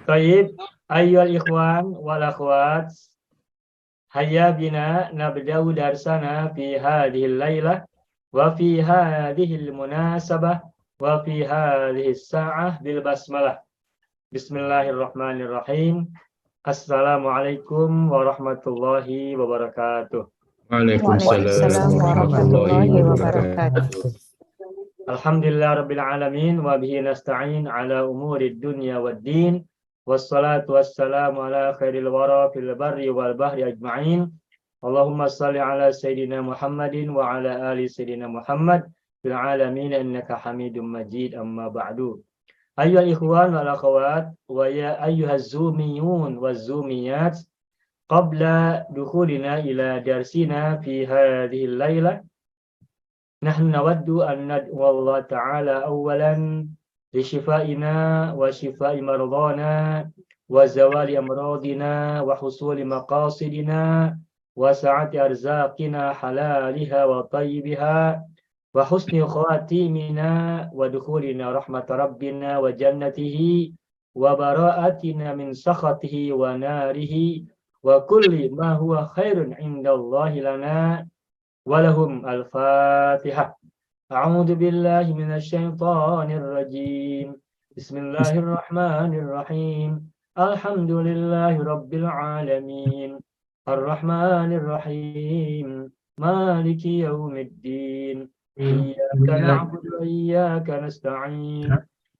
Taib, ayyuhal ikhwan wal akhwat, hayya bina nabda'u darsana fi hadhil laylah wa fi hadhil munasabah wa fi hadhis sa'ah bil basmalah. Bismillahirrahmanirrahim. Assalamualaikum warahmatullahi wabarakatuh. Waalaikumsalam warahmatullahi wabarakatuh. Alhamdulillah rabbil alamin wa bihi nasta'in ala umurid dunya waddin. Wassalatu wassalamu ala khairil wara fil barri wal bahri ajma'in. Allahumma salli ala sayyidina Muhammadin wa ala ali sayyidina Muhammad fil alamin innaka Hamidum Majid, amma ba'du. Ayyuhal ikhwan wal akhawat wa ya ayyuhaz zumiyun waz zumiyat, qabla dukhulina ila darsina fi hadhihi al-lailah nahnu nawaddu an nad'u Allah ta'ala awwalan lishifaina wa shifai mardana wa zawali amradina wa husuli maqasidina wa sa'ati arzaqina halaliha wa tayyibiha wa husni khatimina wa dukhulina rahmat rabbina wa jannatihi wa bara'atina min sakhatihi wa narihi wa kulli ma huwa khairun indallahi lana wa lahum al-fatihah. A'udzu billahi minasy syaithanir rajim. Bismillahirrahmanirrahim. Alhamdulillahi rabbil alamin. Arrahmanir rahim. Maliki yaumiddin. Iyyaka na'budu wa iyyaka nasta'in.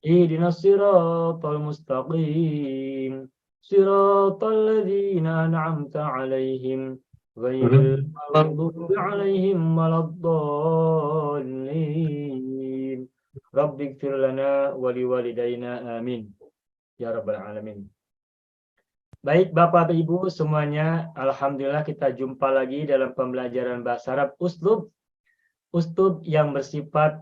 Ihdinas siratal mustaqim. Siratal ladzina an'amta 'alaihim ghairil maghdubi 'alaihim waladdallin. Rabbighfir lana wa liwalidayna amin ya rabbal alamin. Baik Bapak Ibu semuanya, alhamdulillah kita jumpa lagi dalam pembelajaran bahasa Arab uslub yang bersifat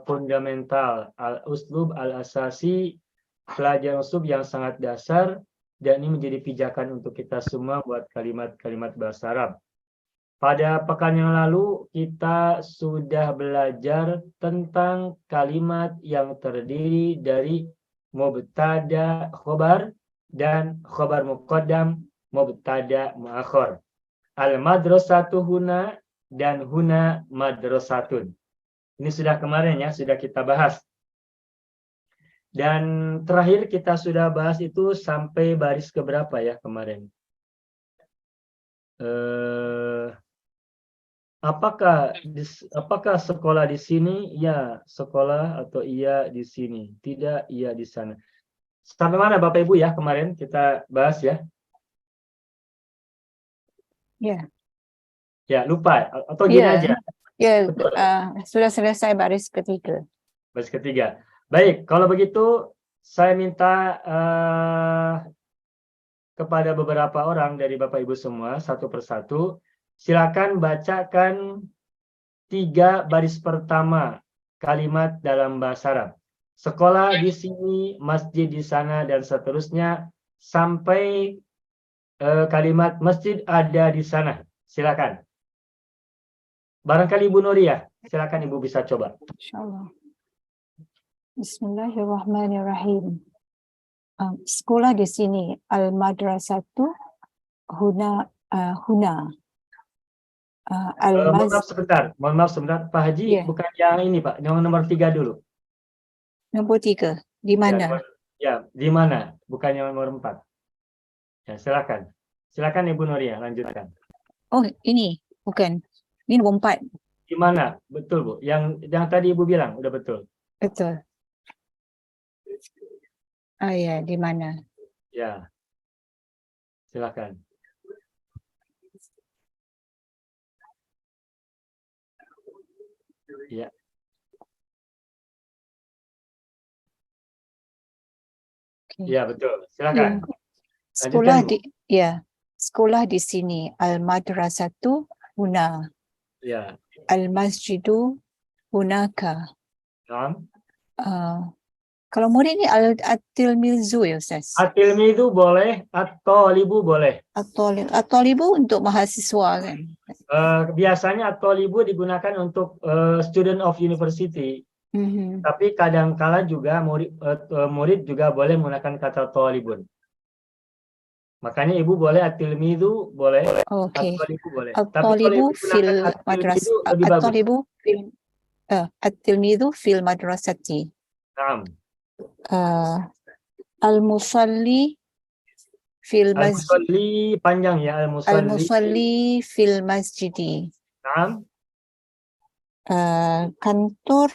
fundamental, al-uslub al-asasi, pelajaran uslub yang sangat dasar, dan ini menjadi pijakan untuk kita semua buat kalimat-kalimat bahasa Arab. Pada pekan yang lalu kita sudah belajar tentang kalimat yang terdiri dari mubtada khobar dan khobar muqaddam, mubtada muakhar. Al-madrasatu huna dan huna madrasatun. Ini sudah kemarin ya, sudah kita bahas. Dan terakhir kita sudah bahas itu sampai baris keberapa ya kemarin? Apakah sekolah di sini? Ya, sekolah, atau iya di sini. Tidak, iya di sana. Sampai mana Bapak Ibu ya kemarin kita bahas ya? Ya. Ya, lupa atau gini aja. Ya, sudah selesai baris ketiga. Baris ketiga. Baik, kalau begitu saya minta kepada beberapa orang dari Bapak Ibu semua, satu persatu, silakan bacakan 3 baris pertama kalimat dalam bahasa Arab. Sekolah di sini, masjid di sana, dan seterusnya sampai kalimat masjid ada di sana. Silakan. Barangkali Ibu Nuria, silakan Ibu bisa coba. Insyaallah. Bismillahirrahmanirrahim. Sekolah di sini, al-madrasatu huna. Mohon maaf sebentar, Pak Haji, bukan yang ini Pak, yang nomor 3 dulu. Nomor 3, di mana? Ya, di mana? Bukan yang nomor 4. Ya, silakan. Silakan Ibu Nuria, lanjutkan. Oh, ini, bukan. Ini nomor 4. Di mana? Betul, Bu. Yang tadi Ibu bilang, udah betul. Betul. Ah ya, di mana? Ya. Silakan. Ya. Ya, betul. Silakan. Sekolah di sini, al-madrasatu huna. Ya. Al-masjidu hunaka. Kalau murid ini at-tilmizu ya Ustaz? At-tilmizu boleh, at-talibu boleh. At-talibu untuk mahasiswa kan? Biasanya at-talibu digunakan untuk student of university. Mhm. Tapi kadangkala juga murid juga boleh menggunakan kata thalibun. Makanya ibu boleh at-tilmidhu boleh, Oke. at-thalibu boleh. Tapi kalau At-talibu ibu gunakan fil madras at-tilmidhu lebih bagus. at-talibu fil at-tilmidhu fil madrasati. Naam. Al-musalli fil masjid. Al-musalli panjang ya, al-musalli. Al-musalli fil masjidi. Naam. Kantor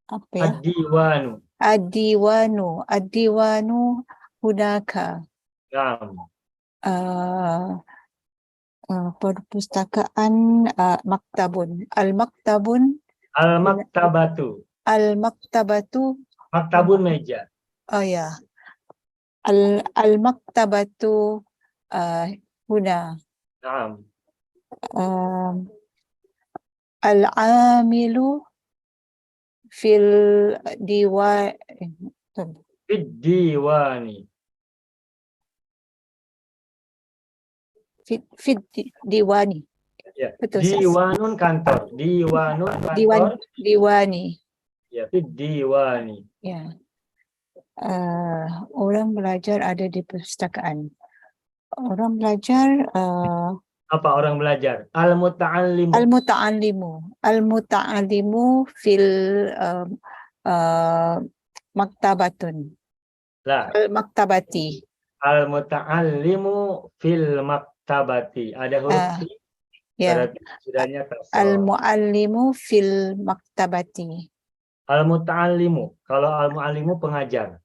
apa ya? Ad-diwanu. Ad-diwanu hunaka. Naam. Perpustakaan maktabun. Al-maktabun Al-maktabatu. al-maktabatu Maktabun meja. oh ya. Al-maktabatu huna. Naam. Al-amilu fil diwa Bid-diwani. fit diwani. Ya. Betul, Sis. Diwanun kantor. Diwanun kantor. Diwani. Ya, bid-diwani. Ya. Orang belajar ada di perpustakaan. Orang belajar Apa orang belajar? Al-muta'allimu. Al-muta'allimu fil maktabatun. Lah, Al-maktabati. al-muta'allimu fil maktabati. Ada huruf ti, Ya. berarti sudahnya kasroh. Al-muallimu fil maktabati. Al-muta'allimu. Kalau al-muallimu pengajar.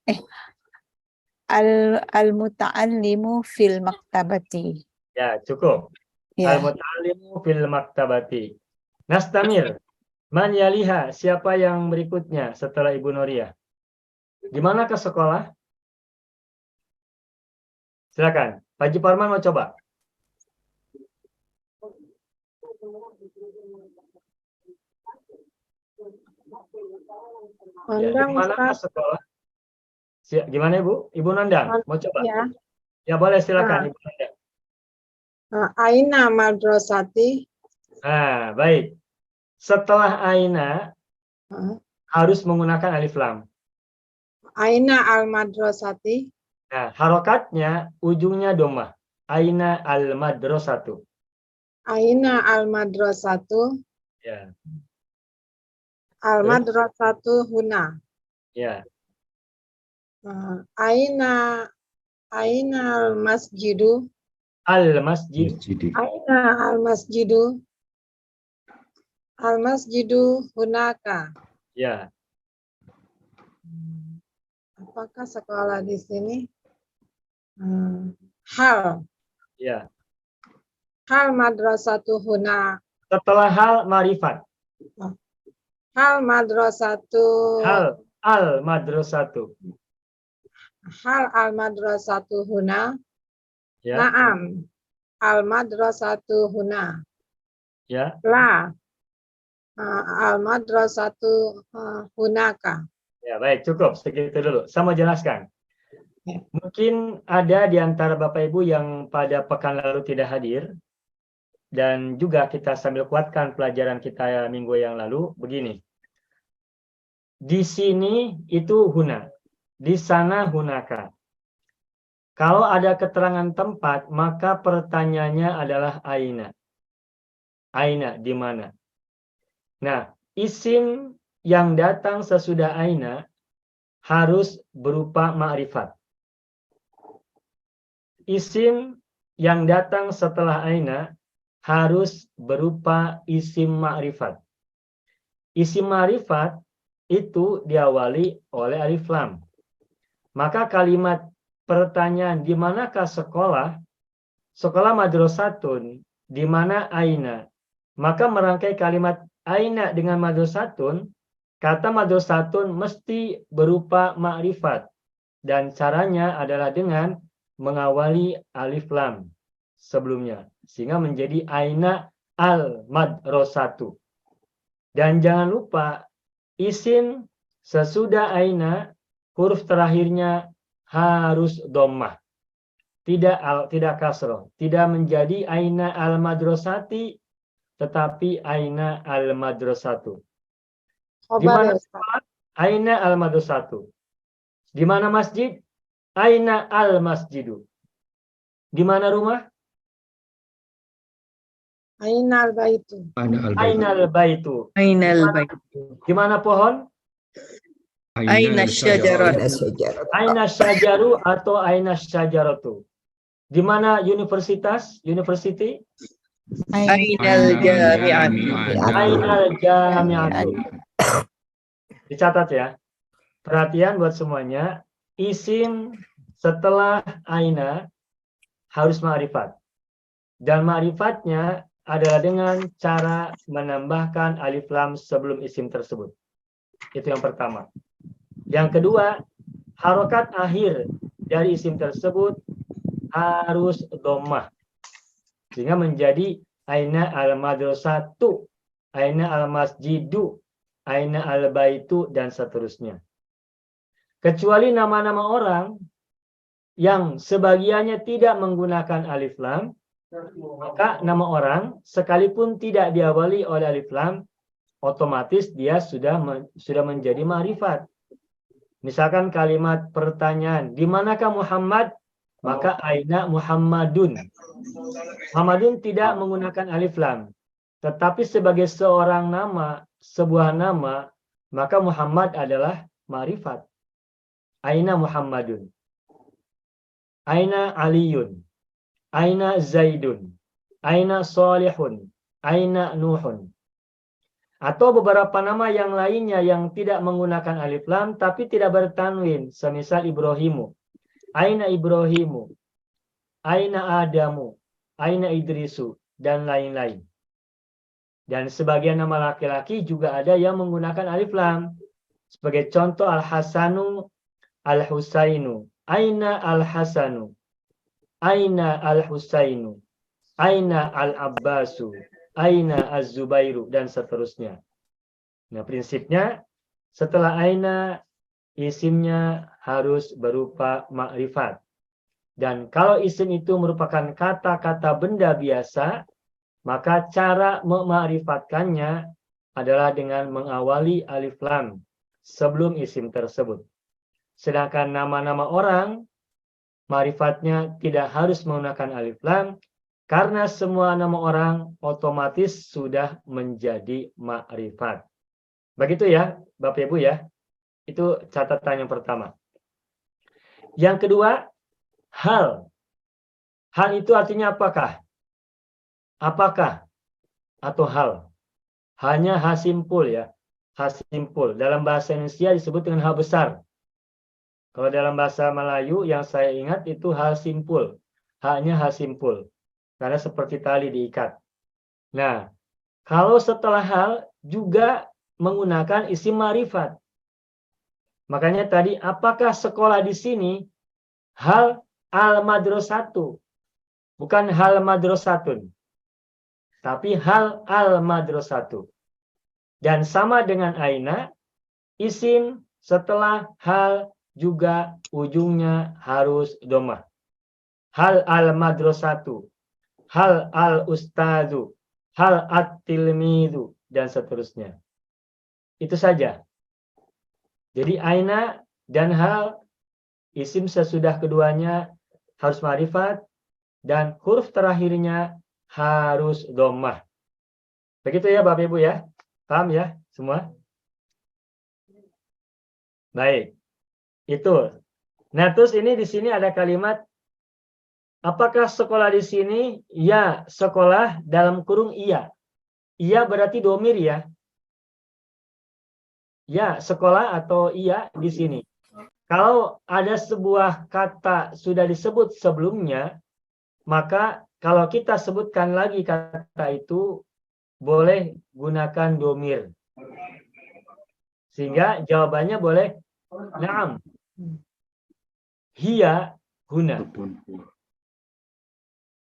Al-muta'allimu fil maktabati. Ya, cukup. Ya. Al-muta'allimu fil maktabati. Nastamir. Man yaliha, siapa yang berikutnya setelah Ibu Nuriyah? Gimana ke sekolah? Silakan. Pak Haji Parman mau coba. Ya, gimana ke sekolah? Gimana Ibu? Ibu Nandang mau coba? Ya. Ya boleh silakan Ibu Nandang. Aina madrasati. Nah, baik. Setelah aina harus menggunakan alif lam. Aina al madrasati. Nah, harokatnya ujungnya domah. Aina al madrasatu. Aina al madrasatu. Ya. Al madrasatu huna. Ya. Aina al masjidu. Al masjid. Aina al masjidu. Al masjidu hunaka. Ya. Apakah sekolah di sini? Hal. Ya. Hal madrasatu huna. Setelah hal marifat. Hal madrasatu. Hal al madrasatu. Hal al madrasatu huna. Ya. Naam. Al madrasatu huna. Ya. La. Al madrasatu hunaka. Ya, baik, cukup segitu dulu. Saya mau jelaskan. Ya. Mungkin ada di antara Bapak Ibu yang pada pekan lalu tidak hadir, dan juga kita sambil kuatkan pelajaran kita minggu yang lalu, begini. Di sini itu huna, di sana hunaka. Kalau ada keterangan tempat, maka pertanyaannya adalah aina. Aina, di mana? Nah, isim yang datang sesudah aina harus berupa ma'rifat. Isim yang datang setelah aina harus berupa isim ma'rifat. Isim ma'rifat itu diawali oleh alif lam. Maka kalimat pertanyaan di manakah sekolah? Sekolah madrasatun, di mana aina? Maka merangkai kalimat aina dengan madrasatun, kata madrasatun mesti berupa ma'rifat. Dan caranya adalah dengan mengawali alif lam sebelumnya. Sehingga menjadi aina al madrasatu. Dan jangan lupa, isim sesudah aina, huruf terakhirnya harus dhammah. Tidak kasroh. Tidak menjadi aina al madrasati, tetapi aina al madrasatu. Di mana Khobar ya, Ustaz. sekolah? Aina al-madrasatu. Di mana masjid? Aina al-masjidu. Di mana rumah? Ainal baitu. Aina al-baitu. Ainal bait. Di mana pohon? Aina syajarat. Aina syajaru atau aina syajaratu. Di mana universitas? University? Ainal jami'at. Aina jami'atu. Dicatat ya. Perhatian buat semuanya. Isim setelah aina harus ma'rifat. Dan ma'rifatnya adalah dengan cara menambahkan alif lam sebelum isim tersebut. Itu yang pertama. Yang kedua, harokat akhir dari isim tersebut harus dhammah. Sehingga menjadi aina al-madrasatu, aina al-masjidu, aina al-baitu, dan seterusnya. Kecuali nama-nama orang yang sebagiannya tidak menggunakan alif lam, maka nama orang sekalipun tidak diawali oleh alif lam, otomatis dia sudah menjadi ma'rifat. Misalkan kalimat pertanyaan, di manakah Muhammad? Maka aina Muhammadun. Muhammadun tidak menggunakan alif lam. Tetapi sebagai seorang nama, sebuah nama, maka Muhammad adalah ma'rifat. Aina Muhammadun. Aina Aliyun. Aina Zaidun. Aina Salihun. Aina Nuhun. Atau beberapa nama yang lainnya yang tidak menggunakan alif lam tapi tidak bertanwin, semisal Ibrahimu. Aina Ibrahimu. Aina Adamu. Aina Idrisu, dan lain-lain. Dan sebagian nama laki-laki juga ada yang menggunakan alif lam. Sebagai contoh Al-Hasanu, Al-Husainu. Aina Al-Hasanu. Aina Al-Husainu. Aina Al-Abbasu. Aina Az-Zubairu, dan seterusnya. Nah, prinsipnya setelah aina, isimnya harus berupa ma'rifat. Dan kalau isim itu merupakan kata-kata benda biasa, maka cara mema'rifatkannya adalah dengan mengawali alif lam sebelum isim tersebut. Sedangkan nama-nama orang, ma'rifatnya tidak harus menggunakan alif lam, karena semua nama orang otomatis sudah menjadi ma'rifat. Begitu ya, Bapak Ibu ya. Itu catatan yang pertama. Yang kedua, hal. Hal itu artinya apakah? Apakah atau hal? Hanya ha simpul ya. Ha simpul. Dalam bahasa Indonesia disebut dengan ha besar. Kalau dalam bahasa Melayu yang saya ingat itu hal simpul. Hanya ha simpul. Karena seperti tali diikat. Nah, kalau setelah hal juga menggunakan isim ma'rifat. Makanya tadi, apakah sekolah di sini hal al-madrasatu? Bukan hal madrasatun. Tapi hal al-madrasatu. Dan sama dengan aina, isim setelah hal juga ujungnya harus dhammah. Hal al-madrasatu. Hal al-ustadzu, hal at-tilmidzu, dan seterusnya. Itu saja. Jadi aina dan hal, isim sesudah keduanya harus ma'rifat, dan huruf terakhirnya harus dhammah. Begitu ya Bapak Ibu ya? Paham ya semua? Baik. Itu. Nah, terus ini di sini ada kalimat, apakah sekolah di sini? Ya, sekolah dalam kurung iya. Iya berarti domir ya. Ya, sekolah atau iya di sini. Kalau ada sebuah kata sudah disebut sebelumnya, maka kalau kita sebutkan lagi kata itu, boleh gunakan domir. Sehingga jawabannya boleh na'am. Hiya huna.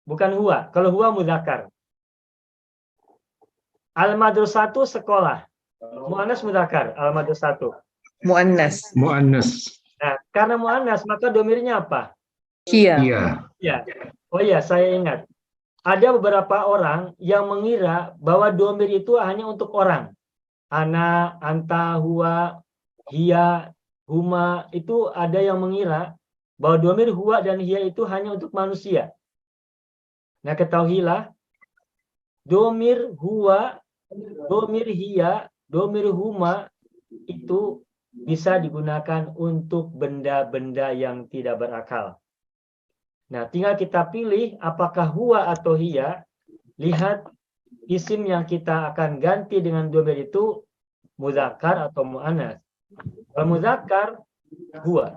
Bukan huwa. Kalau huwa mudzakkar. Al-madrasatu sekolah. Muannas mudzakkar. Al-madrasatu. Muannas. Nah, karena muannas maka domirnya apa? Hiya. Ya. Oh iya, saya ingat. Ada beberapa orang yang mengira bahwa domir itu hanya untuk orang. ana, anta, huwa, hiya, huma, itu ada yang mengira bahwa domir huwa dan hiya itu hanya untuk manusia. Nah, ketahuilah, domir huwa, domir hiya, domir huma itu bisa digunakan untuk benda-benda yang tidak berakal. Nah, tinggal kita pilih apakah huwa atau hiya. Lihat isim yang kita akan ganti dengan domir itu muzakkar atau mu'annas. Kalau muzakkar huwa,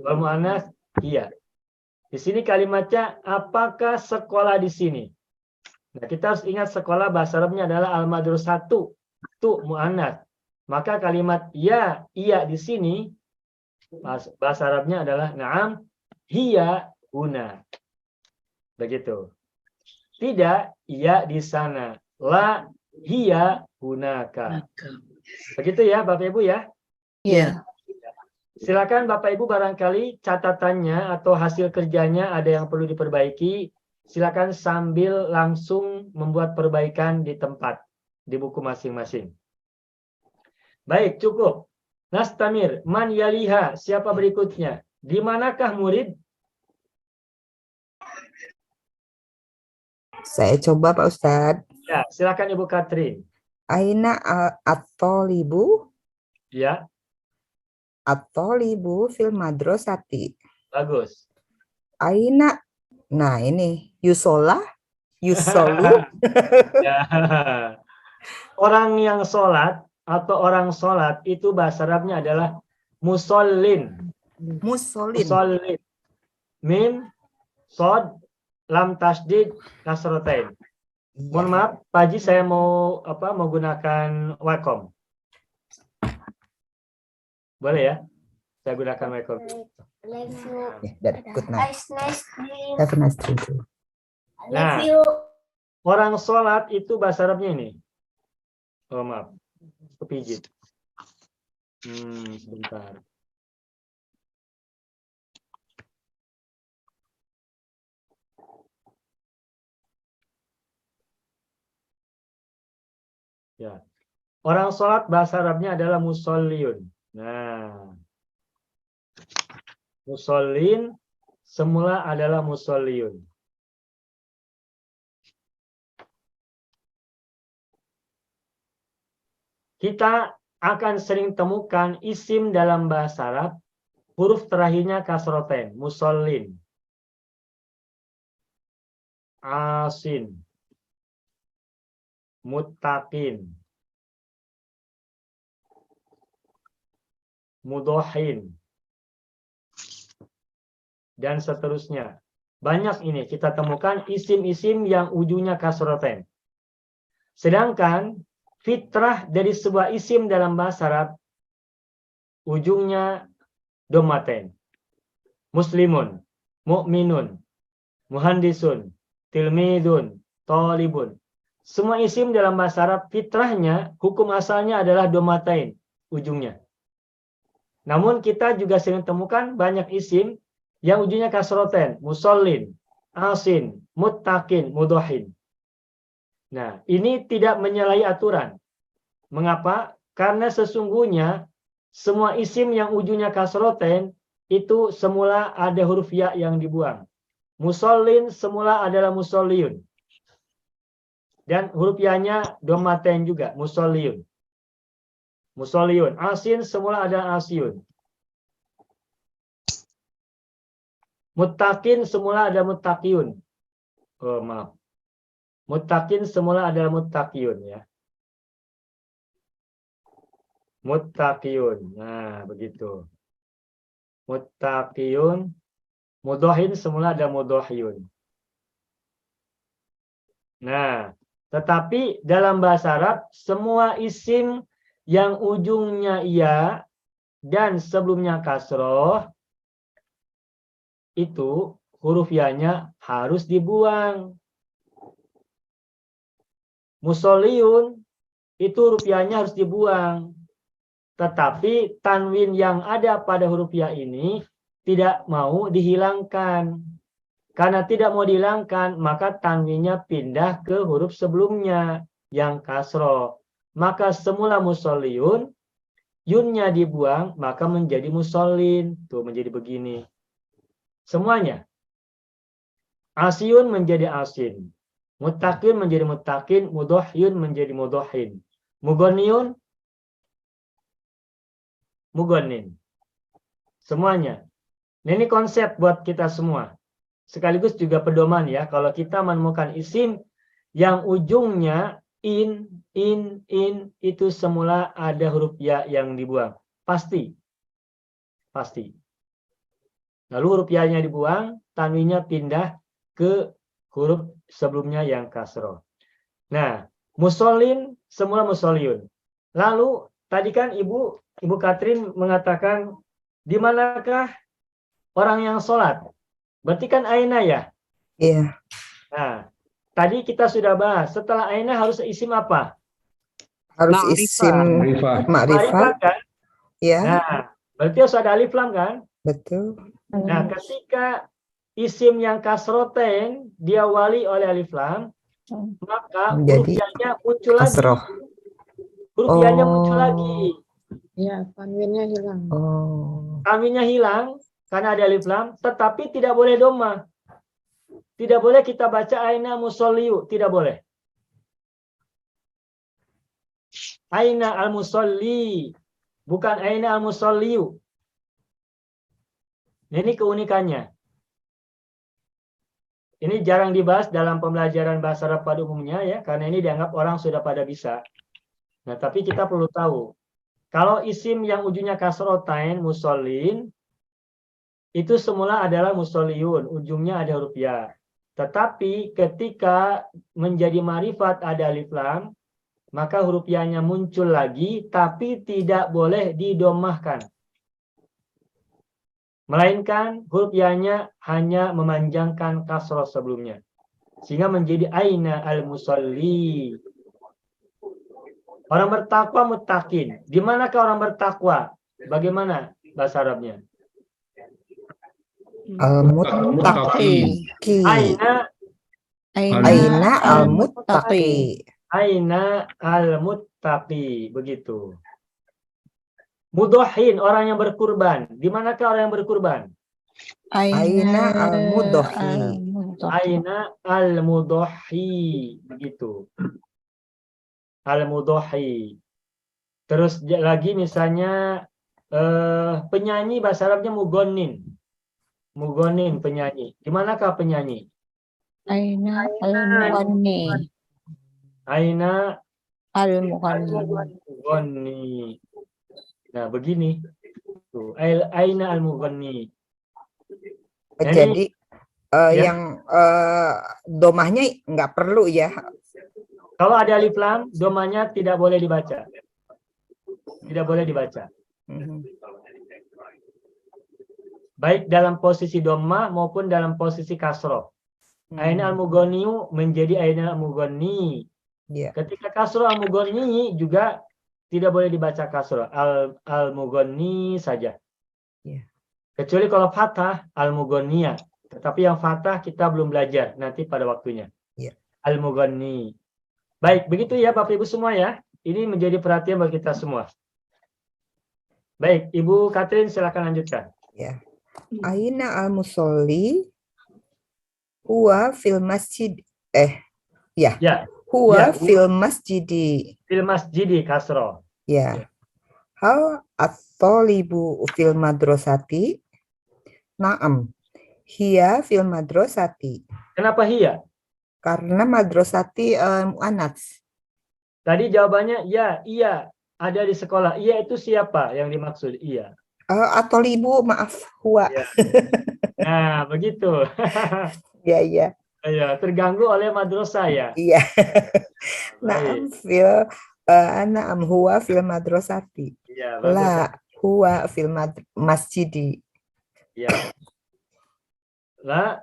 kalau mu'annas hiya. Di sini kalimatnya apakah sekolah di sini. Nah, kita harus ingat sekolah bahasa Arabnya adalah al-madrasatu, itu mu'annas. Maka kalimat ya, iya di sini bahasa Arabnya adalah na'am, hiya, huna. Begitu. Tidak, iya di sana. La, hiya, hunaka. Begitu ya Bapak Ibu ya. Ya. Silakan Bapak Ibu barangkali catatannya atau hasil kerjanya ada yang perlu diperbaiki. Silakan sambil langsung membuat perbaikan di tempat, di buku masing-masing. Baik, cukup. Nastamir, man yaliha, siapa berikutnya? Di manakah murid? Saya coba Pak Ustadz. Ya, silakan Ibu Katrin. Aina at-thalibu Ya, at-thalibu fil madrasati. bagus. Aina, nah ini yusola, yusolu. Ya. Orang yang sholat atau orang sholat itu bahasa Arabnya adalah musallin. Musolin. Musallin. Mim, sod, lam tasdid, kasrotain. Mohon maaf, Pak Haji, saya mau gunakan Wacom. Boleh ya? Saya gunakan Wacom. Good night. Have a nice day too. Nah, orang sholat itu bahasa Arabnya ini. Oh maaf, kepijit. Sebentar. Ya, orang sholat bahasa Arabnya adalah musalliyun. Nah, musallin semula adalah musalliyun. Kita akan sering temukan isim dalam bahasa Arab, huruf terakhirnya kasroten, musallin, asin, muttaqin, mudohin, dan seterusnya. Banyak ini kita temukan isim-isim yang ujungnya kasroten. Sedangkan fitrah dari sebuah isim dalam bahasa Arab ujungnya domaten. Muslimun, mu'minun, muhandisun, tilmidun, tolibun. Semua isim dalam bahasa Arab fitrahnya, hukum asalnya adalah domaten ujungnya. Namun kita juga sering temukan banyak isim yang ujungnya kasroten, musallin, asin, muttaqin, mudohin. Nah, ini tidak menyalahi aturan. Mengapa? Karena sesungguhnya semua isim yang ujungnya kasroten itu semula ada huruf ya yang dibuang. Musallin semula adalah musalliyun. Dan huruf ya-nya domaten juga, musalliyun. Musalliyun. Asin semula ada asiyun. Muttaqin semula ada muttaqiyun. Oh, maaf. Muttaqin semula adalah muttaqiyun ya. Muttaqiyun. Nah, begitu. Muttaqiyun. Mudohin semula ada mudohiyun. Nah, tetapi dalam bahasa Arab semua isim yang ujungnya ya dan sebelumnya kasroh itu huruf ya-nya harus dibuang. Musalliyun itu huruf ya-nya harus dibuang. Tetapi tanwin yang ada pada huruf ya ini tidak mau dihilangkan. Karena tidak mau dihilangkan, maka tanwinnya pindah ke huruf sebelumnya yang kasroh. maka semula musoliun, yunnya dibuang, maka menjadi musolin. Tuh, menjadi begini. Semuanya. Asyun menjadi asin. Mutakin menjadi mutakin. Mudohyun menjadi mudohin. Mugoniun, mugonin. Semuanya. Nah, ini konsep buat kita semua. Sekaligus juga pedoman ya. Kalau kita menemukan isim yang ujungnya in, itu semula ada huruf ya yang dibuang. Pasti. Pasti. Lalu huruf ya-nya dibuang, tanwinnya pindah ke huruf sebelumnya yang kasroh. Nah, musolin semula musoliun. Lalu tadi kan Ibu Katrin mengatakan di manakah orang yang sholat? Berarti kan aina ya? Iya. Nah, tadi kita sudah bahas. Setelah aina harus isim apa? Harus Ma'rifah. isim Ma'rifat ma'rifat. kan? Ya, Nah, berarti harus ada alif lam kan? betul. Nah, ketika isim yang kasroten diawali oleh alif lam, maka huruf Menjadi ya-nya muncul lagi. kasroh. Huruf ya-nya muncul lagi. Ya, tanwinnya hilang. Oh. Tanwinnya hilang karena ada alif lam, tetapi tidak boleh doma. Tidak boleh kita baca aina musolliu, tidak boleh. Aina al-musolli, bukan aina al-musolliu. Ini keunikannya. Ini jarang dibahas dalam pembelajaran bahasa Arab pada umumnya ya, karena ini dianggap orang sudah pada bisa. Nah, tapi kita perlu tahu, kalau isim yang ujungnya kasrotain, musolin, itu semula adalah musoliun, ujungnya ada huruf ya. Tetapi ketika menjadi marifat ada alif lam, maka huruf ya-nya muncul lagi, tapi tidak boleh didomahkan. Melainkan huruf ya-nya hanya memanjangkan kasroh sebelumnya. Sehingga menjadi aina al-musolli. Orang bertakwa muttaqin. Di manakah orang bertakwa? Bagaimana bahasa Arabnya? Al-muttaqi. Aina Aina al-muttaqi. Aina al-muttaqi. Begitu. Mudohin, orang yang berkurban. Di manakah orang yang berkurban? Aina al-mudohi. Aina al-mudohi. Begitu. Al-mudohi. Terus lagi misalnya penyanyi bahasa Arabnya mugonin. Mugonin penyanyi. Di manakah penyanyi? Aina al-mughanni. Aina Al-mughanni. al-mughanni. Nah, begini. Tuh, aina al-mughanni. Nah, Jadi ya. yang domahnya nggak perlu ya. Kalau ada alif lam, domanya tidak boleh dibaca. Tidak boleh dibaca. Baik dalam posisi doma maupun dalam posisi kasroh. Aina al-mughaniyu menjadi aina al-mughani. Ya. Ketika kasroh al-mughani juga tidak boleh dibaca kasroh. Al-mughani saja. Ya. Kecuali kalau fathah al-mughaniyah. Tetapi yang fathah kita belum belajar. Nanti pada waktunya. Ya. Al-mughani. Baik, begitu ya Bapak Ibu semua ya. Ini menjadi perhatian bagi kita semua. Baik, Ibu Katrin silakan lanjutkan. Ya. Aina al-musolli huwa fil masjid. Ya. Huwa Ya. fil masjidi. Fil masjidi kasroh. Ya. Hal at-thalibu fil madrasati? Naam. Hiya fil madrasati. Kenapa hiya? Karena madrasati muannats. Tadi jawabannya ya, iya. Ada di sekolah. Iya itu siapa yang dimaksud? Iya. At-thalibu, maaf, huwa. Ya. Nah, begitu. Ya, ya. Ya, terganggu oleh madrasah ya. Iya. Naam naam huwa fil madrasati. Iya, bagus. La huwa fil masjidi. Ya. La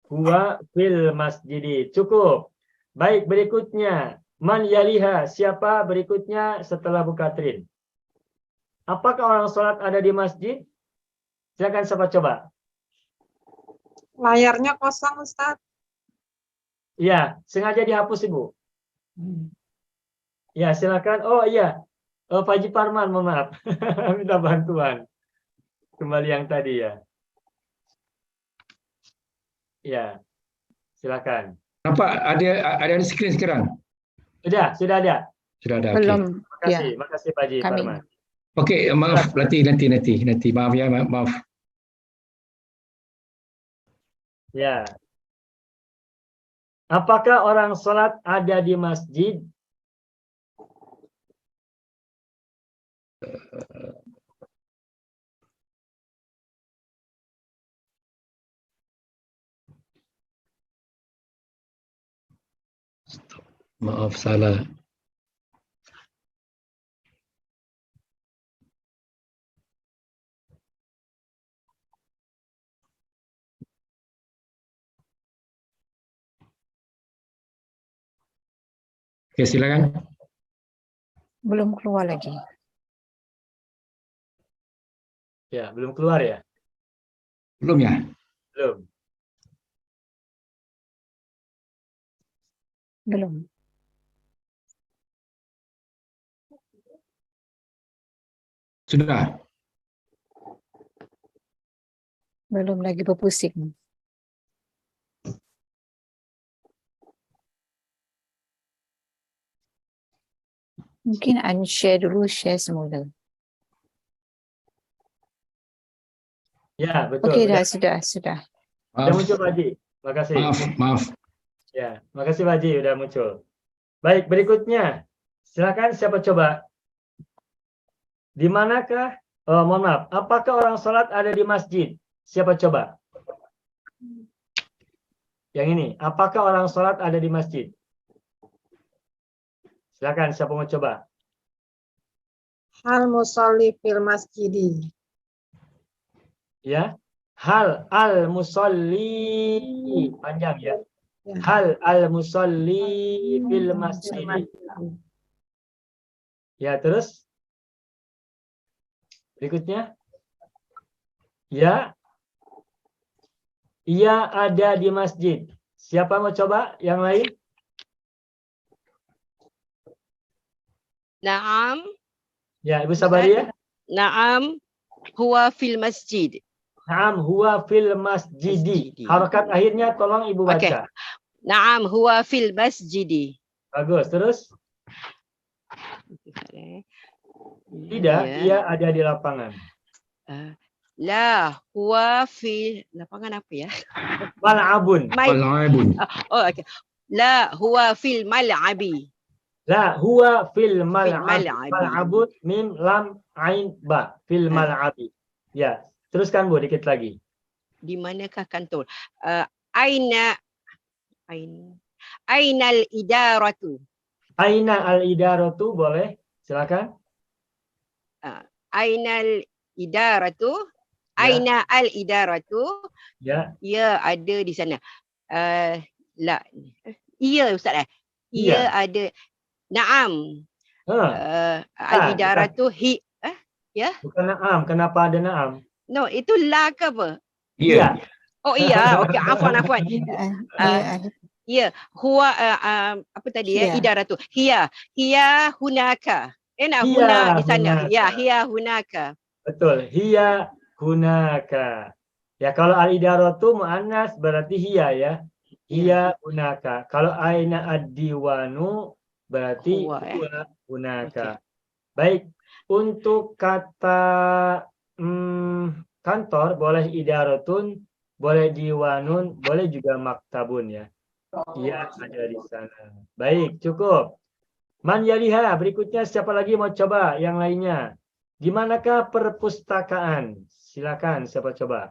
huwa fil masjidi. Cukup. Baik, berikutnya. Man yaliha. Siapa berikutnya setelah Bu Katrin? Apakah orang sholat ada di masjid? Silakan siapa coba. Layarnya kosong, Ustaz. Iya, sengaja dihapus Ibu. Ya, silakan. Oh iya, Pak Haji Parman, mohon maaf. Minta bantuan. Kembali yang tadi ya. Ya, silakan. Nampak ada di screen sekarang? Sudah ada. Sudah ada. Okey. Belum. Makasih Pak Haji Kami. Parman. Okey, maaf nanti. Maaf ya, maaf. Ya. Apakah orang sholat ada di masjid? Maaf salah. Okey, silakan. Belum keluar lagi. Ya, belum keluar ya? Belum ya? Belum. Belum. Sudah. Belum lagi berpusing. Mungkin unshare dulu, share semula. Ya, betul. Okey, Sudah. sudah. Sudah Maaf, muncul Pak Haji. Makasih. maaf. Ya, makasih Pak Haji udah muncul. Baik, berikutnya. Silakan siapa coba? Di manakah? Oh, mohon maaf. Apakah orang sholat ada di masjid? Siapa coba? Yang ini. Apakah orang sholat ada di masjid? Silakan siapa mau coba? Hal musalli fil masjidi. Ya. Hal al-musalli. Panjang ya. Ya. Hal al-musalli fil masjid. Ya, terus? Berikutnya. Ya. Ia ada di masjid. Siapa mau coba? Yang lain? Naam, Ya, Ibu Sabaria. naam, huwa fil masjid. Naam huwa fil masjidi. Masjidi. Harokat akhirnya tolong Ibu baca. Okey. Naam, huwa fil masjidi. Bagus. Terus? Tidak, Ya. ia ada di lapangan. La, huwa fil lapangan apa ya? Mal'abun. Mal'abun. Oh, okey. La, huwa fil mal'abi. La huwa fil mal'ab. mal'abi. Mal'abun mim lam ain ba fil mal'abi. Ya, teruskan Bu dikit lagi. Di manakah kantor? Aina Ainal idaratu. Aina al-idaratu boleh? Silakan. Ainal idaratu. Ya. Aina al-idaratu. Ya. Ia ada di sana. La. Ia Ustaz. Ia ada. Naam. Al-idaratu Bukan na'am. Kenapa ada na'am? No, itu la ke apa? Ya. Oh iya, okey, afwan. Ya, huwa apa tadi ya? Hiya. Idaratu. Hiya hunaka. Hiya Huna di sana. hunaka. Ya, hiya hunaka. Betul. Hiya hunaka. Ya, kalau al-idaratu mu'annas berarti hiya ya. Hiya hunaka. Kalau aina ad-diwanu berarti Huwa, huwa hunaka. Baik. Untuk kata kantor boleh idaratun, boleh diwanun, boleh juga maktabun ya. Iya, ada di sana. Baik, cukup. Man yaliha, berikutnya siapa lagi mau coba yang lainnya? Di manakah perpustakaan? Silakan, siapa coba?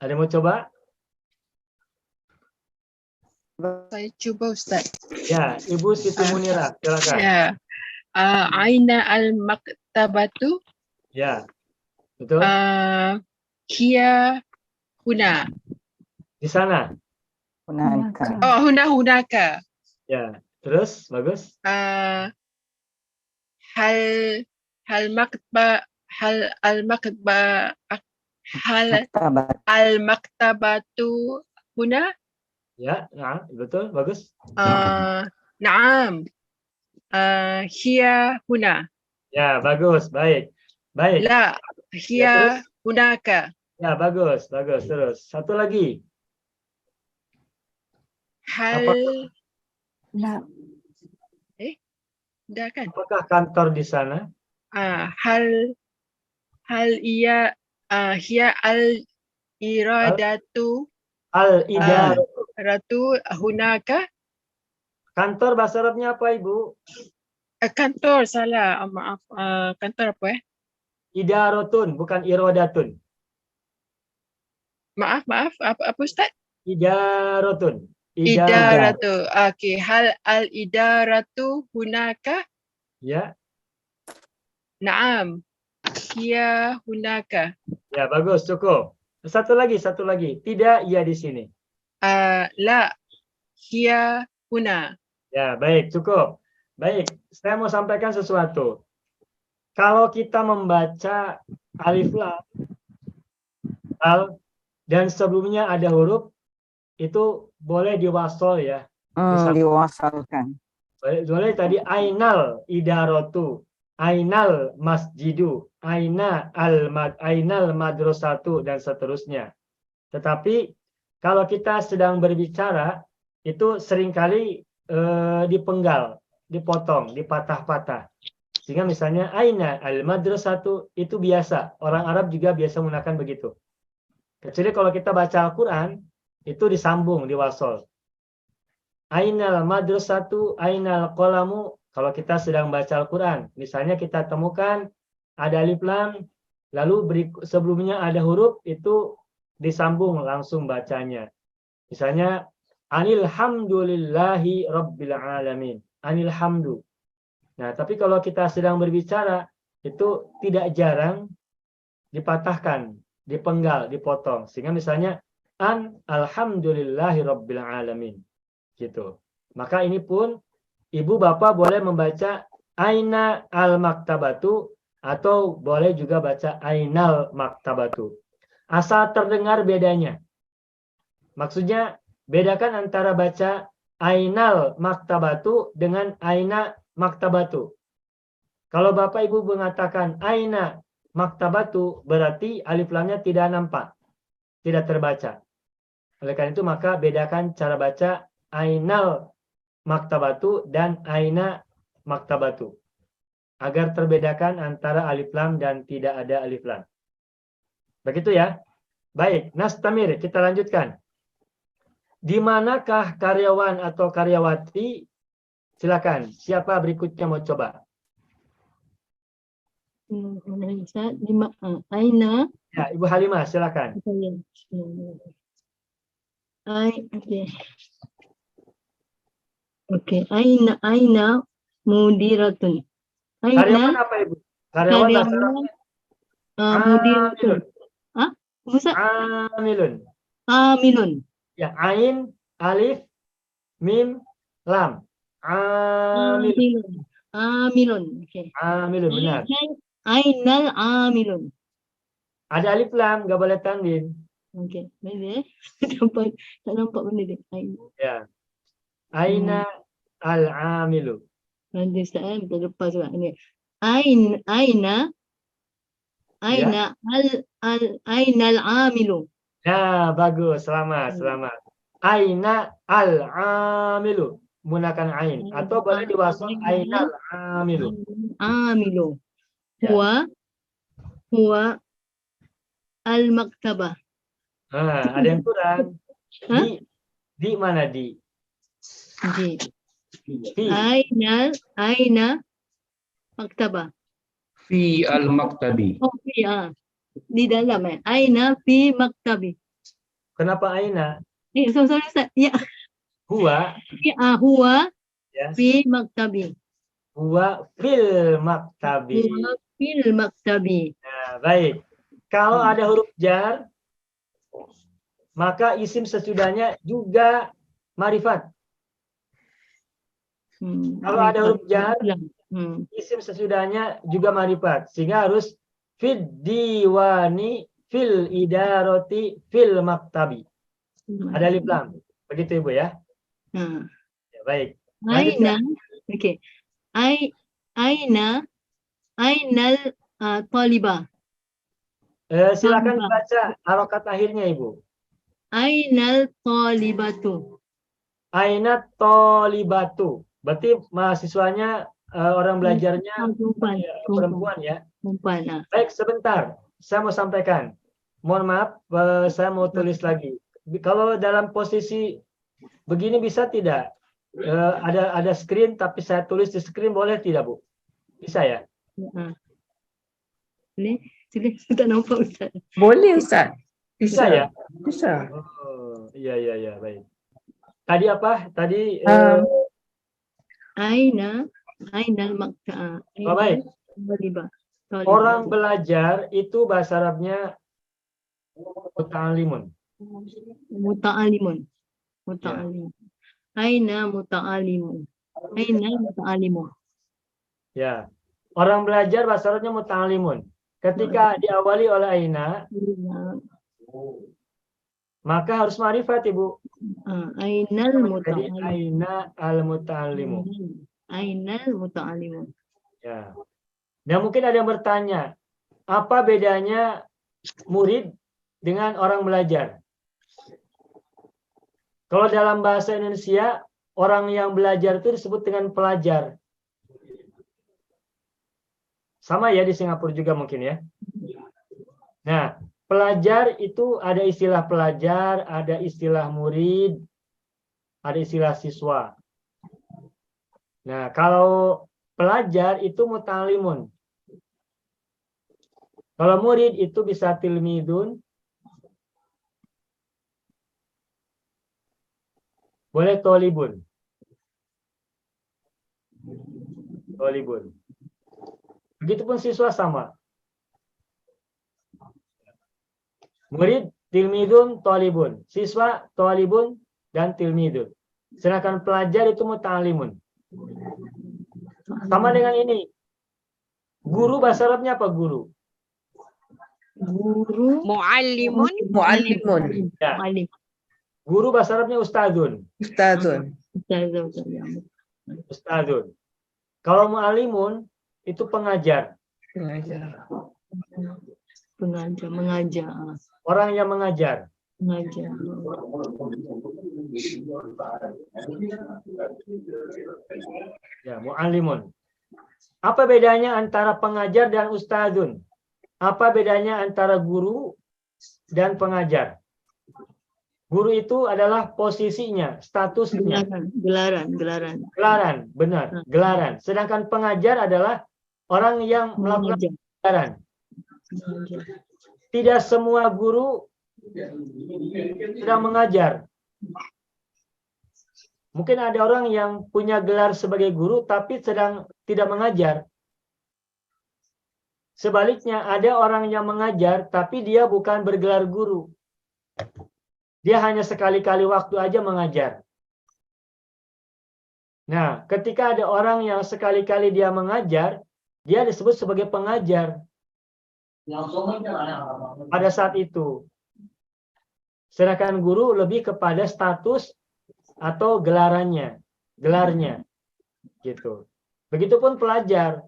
Ada yang mau coba? Saya cuba Ustaz. Ya, Ibu Siti Munirah, silakan. Ya. Aina al-maktabatu. Ya, betul. Hiya huna. Di sana. Hunaka. Oh, hunaka. Ya, terus bagus. Hal al-maktabatu huna. Ya, nah, betul, bagus. نعم هي هنا Ya, bagus, baik. Baik. لا Ya, هي terus? هناك Ya, bagus, bagus. Terus, satu lagi. هل La. dah kan Apakah kantor di sana? هل هي هي الإرادة Al-Idar. هناك Kantor bahasa Arabnya apa, Ibu? kantor salah maaf kantor apa Idaratun, bukan irodatun. maaf apa Ustaz Idaratun. idaratu okey hal al idaratu hunaka Ya, na'am hiya hunaka ya bagus, cukup. Satu lagi. Tidak, ia di sini. la hiya huna Ya, baik, cukup. Baik, saya mau sampaikan sesuatu. Kalau kita membaca alif lam, al, dan sebelumnya ada huruf, itu boleh diwasol ya. Diwasalkan. Boleh tadi ainal idarotu, ainal masjidu, ainal madrasatu, dan seterusnya. Tetapi kalau kita sedang berbicara, itu seringkali dipenggal, dipotong, dipatah-patah. Sehingga misalnya aina al madrasatu itu biasa, orang Arab juga biasa menggunakan begitu. Kecuali kalau kita baca Al-Quran, itu disambung, diwasol. Ainal madrasatu, ainal qalamu, kalau kita sedang baca Al-Quran. Misalnya kita temukan ada alif lam, lalu sebelumnya ada huruf, itu disambung langsung bacanya. Misalnya, Anilhamdulillahi Rabbil Alamin. Anilhamdu. Nah, tapi kalau kita sedang berbicara, itu tidak jarang dipatahkan, dipenggal, dipotong. Sehingga misalnya, Alhamdulillahi Rabbil Alamin. Gitu. Maka ini pun, ibu bapak boleh membaca Aina al-maktabatu, atau boleh juga baca Ainal maktabatu. Asal terdengar bedanya. Maksudnya, bedakan antara baca Ainal maktabatu dengan Aina maktabatu. Kalau Bapak Ibu mengatakan Aina maktabatu, berarti alif lamnya tidak nampak, tidak terbaca. Oleh karena itu maka bedakan cara baca Ainal maktabatu dan Aina maktabatu. Agar terbedakan antara alif lam dan tidak ada alif lam. Begitu ya. Baik, Nastamir, kita lanjutkan. Di manakah karyawan atau karyawati? Silakan. Siapa berikutnya mau coba? Aina. Ya, Ibu Halimah, silakan. Oke. Aina mudiratun. Karyawan apa, Ibu? Karyawan bahasa Arabnya mudiratun. Ustaz? Amilun. Amilun. Ya, ain, alif, mim, lam. Amilun. Amilun. Oke. Amilun, benar. Ainal amilun. Ada alif lam, nggak boleh tanwin. Oke. Boleh. Tak nampak benda dia. Ya. Aina al-amilu. Nanti Ustaz, kita lepas juga ni. Aina al-amilu. Ya, bagus. Selamat. Aina al-amilu. Menggunakan ain. Atau boleh diwasal aina al-amilu. Amilu. Ya. Huwa al-maktabah. Ada yang kurang. Di mana di? Fi. Aina maktabah. Fi al-maktabi. Oh, fi di dalam Aina fi maktabi. Kenapa aina? Sorry Ustaz. Ya. Huwa. Huwa Ya. fi maktabi. Huwa fil maktabi. Huwa fil maktabi. Nah, baik. Kalau ada huruf jar, maka isim sesudahnya juga marifat. Kalau ada huruf jar, isim sesudahnya juga marifat. Sehingga harus fid diwani, fil idaroti, fil maktabi. Ada alif lam. Begitu Ibu ya? Ha. Ya, baik. Lanjutkan. Aina. Okey. Ainal talibah. Silakan Talibah. baca harokat akhirnya Ibu. Ainal talibatu. Aina tolibatu. Berarti mahasiswanya orang belajarnya Perempuan. perempuan ya. Perempuan. Ha. Baik, sebentar. Saya mau sampaikan. Mohon maaf, saya mau tulis lagi. Kalau dalam posisi begini bisa tidak? Ada screen tapi saya tulis di screen boleh tidak Bu? Bisa ya? Ha. Boleh? Sila tak nampak Ustaz. Boleh Ustaz. Bisa ya? Bisa. Oh, iya, baik. Tadi apa? Tadi Ainal makta. oh, baik. Talibah. Orang belajar itu bahasa Arabnya muta'alimun. Muta'alimun. Muta'alimun. Aina muta'alimun. Aina muta'alimun. Ya. Orang belajar bahasa Arabnya muta'alimun. Ketika diawali oleh aina, maka harus ma'rifat Ibu. Ainal Jadi muta'alimun. aina al-muta'alimu. Ainal muta'alimun. Ya. Dan mungkin ada yang bertanya, apa bedanya murid dengan orang belajar? Kalau dalam bahasa Indonesia, orang yang belajar itu disebut dengan pelajar. Sama ya di Singapura juga mungkin ya. Nah, pelajar itu ada istilah pelajar, ada istilah murid, ada istilah siswa. Nah, kalau pelajar itu muta'alimun. Kalau murid itu bisa tilmidun, boleh tolibun. Tolibun. Begitupun siswa sama. Murid, tilmidun, tolibun. Siswa, tolibun, dan tilmidun. Sedangkan pelajar itu muta'alimun. Sama dengan ini. Guru bahasa Arabnya apa guru? Guru. Muallimun. Muallimun. Ya. Muallim. Guru bahasa Arabnya ustadzun. Ustazun. Ustadzun. Kalau muallimun itu pengajar. Pengajar. Mengajar. Orang yang mengajar. Mengajar. Ya, muallimun. Apa bedanya antara pengajar dan ustadzun? Apa bedanya antara guru dan pengajar? Guru itu adalah posisinya, statusnya. Gelaran. Benar, gelaran. Sedangkan pengajar adalah orang yang melakukan gelaran. Tidak semua guru sedang mengajar. Mungkin ada orang yang punya gelar sebagai guru tapi sedang tidak mengajar. Sebaliknya ada orang yang mengajar tapi dia bukan bergelar guru. Dia hanya sekali-kali waktu aja mengajar. Nah, ketika ada orang yang sekali-kali dia mengajar, dia disebut sebagai pengajar. Pada saat itu. Sedangkan guru lebih kepada status atau gelarnya. Gitu. Begitupun pelajar.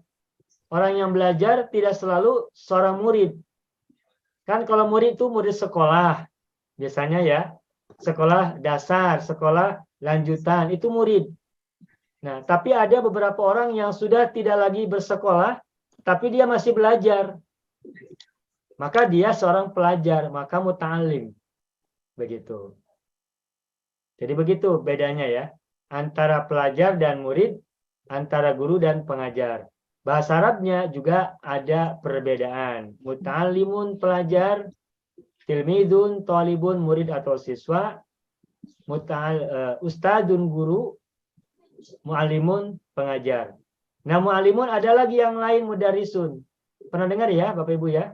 Orang yang belajar tidak selalu seorang murid. Kan kalau murid itu murid sekolah. Biasanya ya. Sekolah dasar, sekolah lanjutan. Itu murid. Nah, tapi ada beberapa orang yang sudah tidak lagi bersekolah. Tapi dia masih belajar. Maka dia seorang pelajar. Maka muta'alim. Begitu. Jadi begitu bedanya ya. Antara pelajar dan murid. Antara guru dan pengajar. Bahasa Arabnya juga ada perbedaan. Muta'alimun pelajar, tilmidun, tolibun, murid atau siswa, ustadun guru, mu'alimun pengajar. Nah mu'alimun ada lagi yang lain mudarisun. Pernah dengar ya Bapak Ibu ya?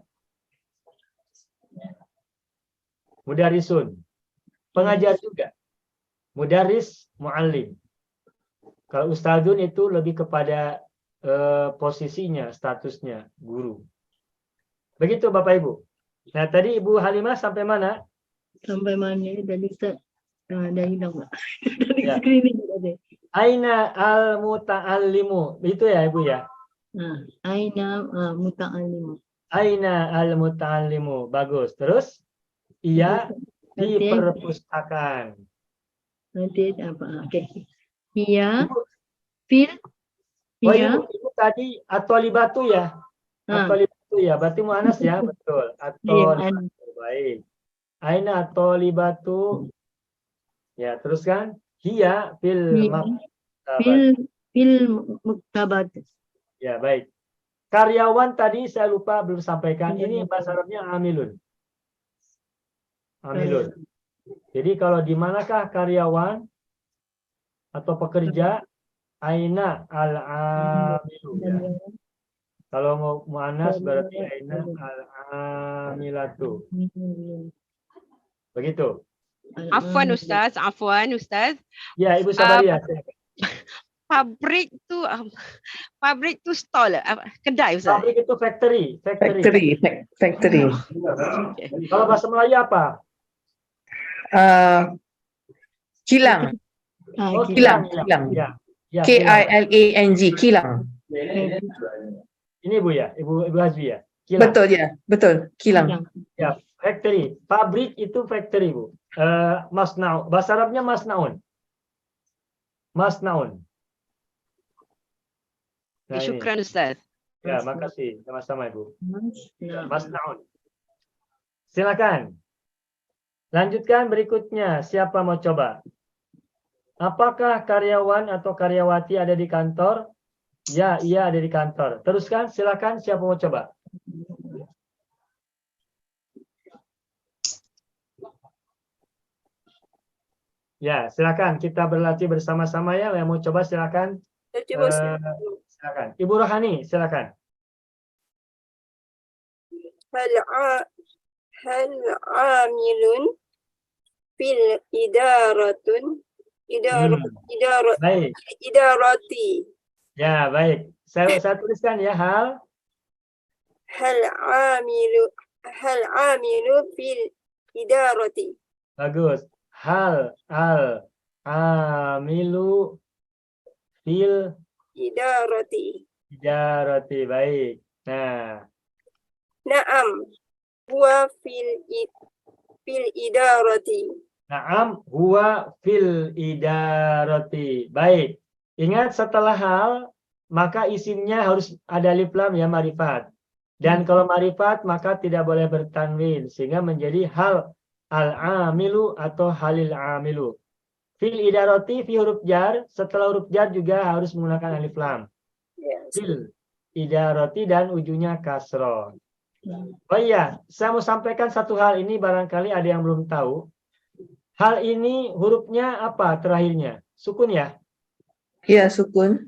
Mudarisun. Pengajar juga. Mudaris, mu'alim. Kalau ustadun itu lebih kepada posisinya, statusnya guru. Begitu Bapak Ibu. Nah tadi Ibu Halimah sampai mana? Sampai mana tadi Ustaz? Dah hilang pula. Dari Ya. skrin ni tak ada. Aina al-muta'allimu. Itu ya Ibu ya. Aina muta'allimu. Aina al-muta'allimu. Bagus. Terus ia di Nanti- perpustakaan. Nanti apa? Okey. Hiya Ibu, fil oh hiya ibu tadi atolibatu ya. Atolibatu ya. Berarti mu'anas ya. Betul. Atolibatu. Baik. Aina atolibatu. Ya, teruskan. Hiya fil Hiya maktabat. fil muktabat. Ya, baik. Karyawan tadi saya lupa belum sampaikan. Ini bahasa Arabnya amilun. Amilun. Jadi kalau di manakah karyawan atau pekerja? Aina al-amilu. Ya. Kalau mau muannas berarti aina al-amilatu. Begitu. Afwan Ustaz. Ya, Ibu Sabaria. Pabrik tu stall, kedai Ustaz. Pabrik itu factory. Factory. Kalau bahasa Melayu apa? Kilang. Oh, kilang. Ya. Ya, Kilang. Kilang. Ini Bu ya, Ibu Hazbi ya. Kilang. Betul ya, betul. Kilang. Ya, factory. Pabrik itu factory, Bu. Masna'un. Bahasa Arabnya masna'un. Masna'un. Nah, ini. Syukran Ustaz. Ya, makasih. Sama-sama, Ibu. Nah, Masna'un. Silakan. Lanjutkan berikutnya. Siapa mau coba? Apakah karyawan atau karyawati ada di kantor? Ya, ia ada di kantor. Teruskan, silakan. Siapa mau coba? Ya, silakan. Kita berlatih bersama-sama ya. Yang mau coba silakan. Silakan. Ibu Rohani, silakan. هل عامل في Baik. إدارتي Ya, baik. Saya tuliskan ya hal. هل عامل في الإدارة Bagus. Hal amilu fil إدارة ijarati. Baik. Nah, نعم هو في الإدارة na'am huwa fil idarati. Baik. Ingat setelah hal maka isimnya harus ada alif lam ya, marifat. Dan kalau marifat maka tidak boleh bertanwin sehingga menjadi hal al-amilu atau halil amilu. Fil idarati fi huruf jar, setelah huruf jar juga harus menggunakan alif lam. Fil idarati dan ujungnya kasroh. Oh iya, saya mau sampaikan satu hal ini barangkali ada yang belum tahu. Hal ini hurufnya apa terakhirnya? Sukun ya? Ya, sukun.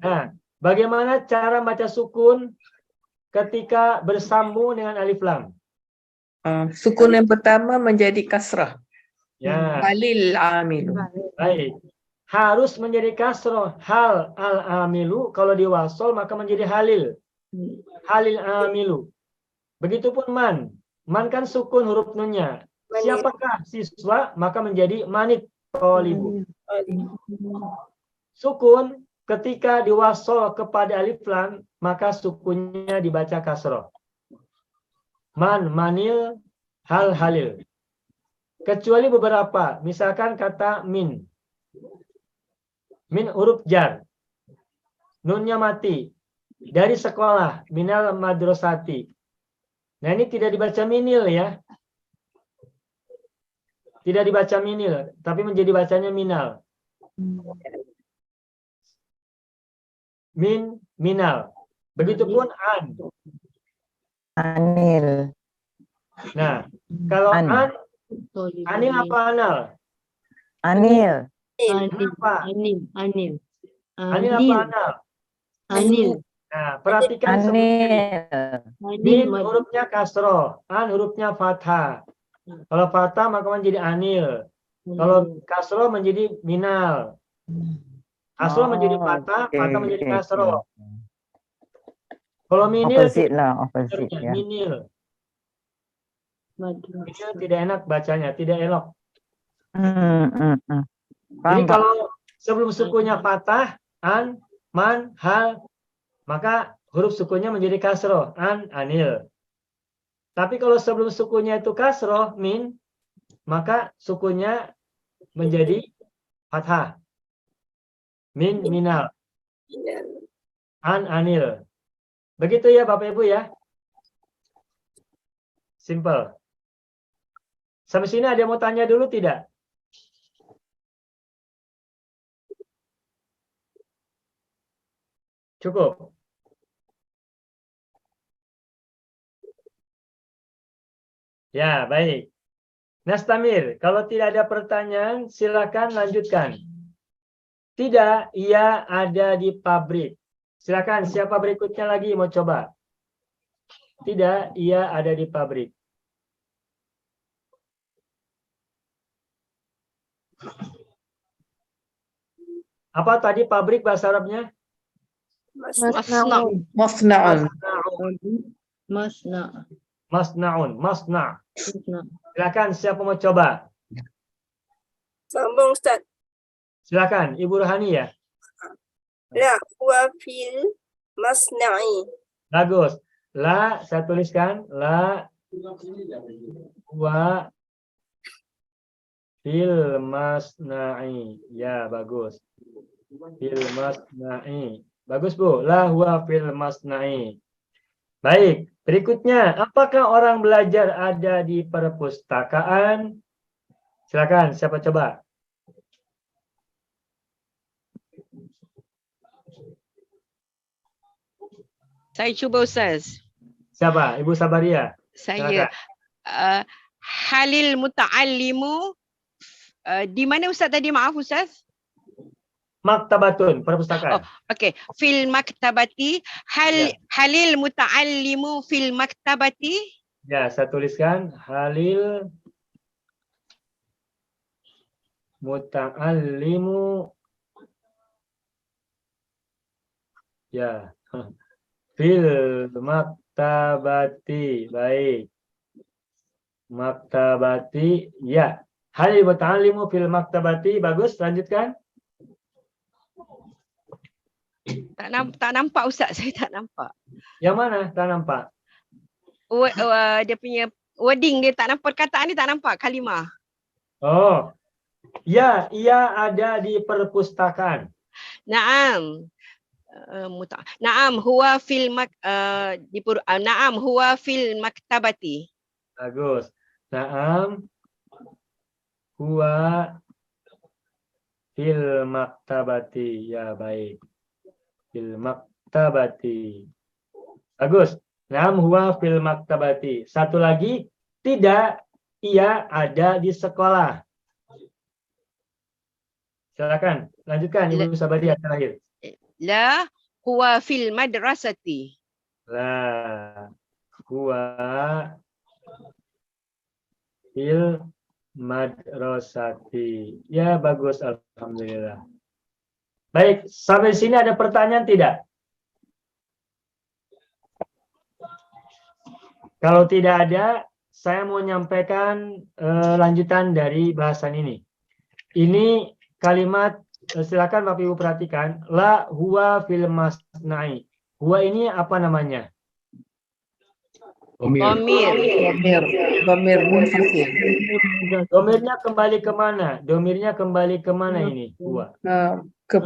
Nah, bagaimana cara baca sukun ketika bersambung dengan alif lam? Sukun yang pertama menjadi kasrah. Ya, Halil amilu. baik. Harus menjadi kasroh. Hal al-amilu, kalau diwasol maka menjadi halil. Halil amilu. Begitupun man. Man kan sukun huruf nunnya. Siapakah siswa maka menjadi manit tolibu. Sukun ketika diwasol kepada alif lam maka sukunnya dibaca kasroh. Man, manil, hal, halil. Kecuali beberapa, misalkan kata min. Min huruf jar. Nunnya mati. Dari sekolah, minal madrasati. Nah ini tidak dibaca minil ya. Tidak dibaca minil, tapi menjadi bacanya minal. Min, minal. Begitupun an. Anil. Nah, kalau an, anil apa anal? Anil. Apa? Anil. Anil apa anal? Anil. Nah, perhatikan sebelumnya. Min hurufnya kasroh, an hurufnya fathah. Kalau fathah maka menjadi anil. Kalau kasroh menjadi minal. Kasroh menjadi fathah, fathah menjadi kasroh. Kalau minil, Opposite lah, opposite ya. minil. Minil tidak enak bacanya, tidak elok. Paham, Jadi Pak. kalau sebelum sukunya fathah, an, man, hal, maka huruf sukunya menjadi kasroh, an, anil. Tapi kalau sebelum sukunya itu kasroh, min, maka sukunya menjadi fathah. Min, minal, an, anil. Begitu ya Bapak Ibu ya. Simple. Sampai sini ada yang mau tanya dulu tidak? Cukup. Ya, baik. Nastamir, kalau tidak ada pertanyaan, silakan lanjutkan. Tidak, ia ada di pabrik. Silakan, siapa berikutnya lagi mau coba? Tidak, ia ada di pabrik. Apa tadi pabrik bahasa Arabnya? Masna'. Masna'un. Masna. Masna'un, masna'. Masna. Silakan, siapa mau coba? Sambung Ustaz. Silakan, Ibu Rohani ya. La huwa fil masna'i. Bagus. La, saya tuliskan. La huwa fil masna'i. Ya, bagus. Fil masna'i. Bagus, Bu. La huwa fil masna'i. Baik, berikutnya. Apakah orang belajar ada di perpustakaan? Silakan, siapa coba? Saya cuba Ustaz. Siapa? Ibu Sabaria. Saya halil muta'allimu di mana Ustaz tadi, maaf Ustaz? Maktabatun, perpustakaan. Okey, fil maktabati halil muta'allimu fil maktabati. Ya, saya tuliskan halil muta'allimu. Ya. Fil maktabati. Baik. Maktabati. Ya. Halil muta'allimu fil maktabati. Bagus, lanjutkan. Tak nampak Ustaz, saya tak nampak. Yang mana? Tak nampak. Dia punya wording dia tak nampak, perkataan dia tak nampak, kalimah. Oh. Ya, ia ada di perpustakaan. Naam. Naam huwa fil naam huwa fil maktabati. Bagus. Naam. Huwa fil maktabati. Ya, baik. Fil maktabati. Bagus. Naam huwa fil maktabati. Satu lagi, tidak, ia ada di sekolah. Silakan, lanjutkan Ibu Sabaria terakhir. La huwa fil madrasati. La huwa fil madrasati. Ya, bagus, alhamdulillah. Baik, sampai sini ada pertanyaan tidak? Kalau tidak ada, saya mau menyampaikan lanjutan dari bahasan ini. Ini kalimat, silakan Bapak Ibu perhatikan. La huwa fil masna'i. Huwa ini apa namanya? Dhamir munfasil. Domirnya kembali kemana? Domirnya kembali kemana ini? Huwa. Ke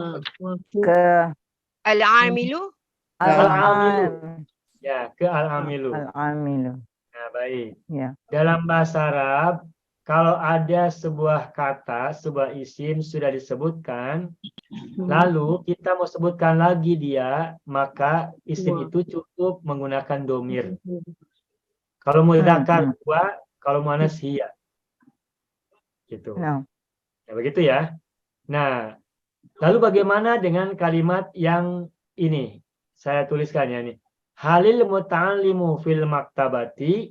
Al-amilu. Al-amilu. Ya, ke al-amilu. Al-amilu. Nah, baik. Ya. Dalam bahasa Arab, kalau ada sebuah kata, sebuah isim sudah disebutkan, lalu kita mau sebutkan lagi dia, maka isim itu cukup menggunakan domir. Kalau mudzakkar huwa, kalau muannas hiya. Gitu. Ya. Ya, begitu ya. Nah, lalu bagaimana dengan kalimat yang ini? Saya tuliskan ya ini. Halil muta'allimu fil maktabati.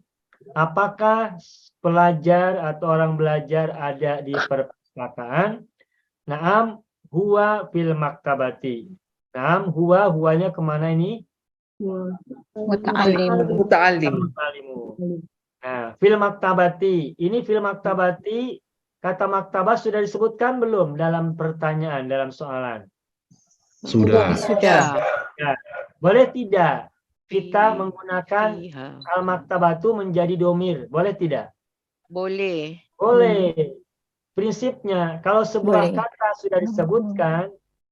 Apakah pelajar atau orang belajar ada di perpustakaan? Naam huwa fil maktabati. Naam huwanya kemana ini? Muta'allim. Nah, fil maktabati. Ini fil maktabati kata maktabah sudah disebutkan belum dalam pertanyaan, dalam soalan? Sudah. Sudah. Boleh tidak kita Fi- menggunakan fiha. al-maktabatu menjadi domir? Boleh tidak? Boleh. Boleh. Prinsipnya, kalau sebuah Boleh. kata sudah disebutkan,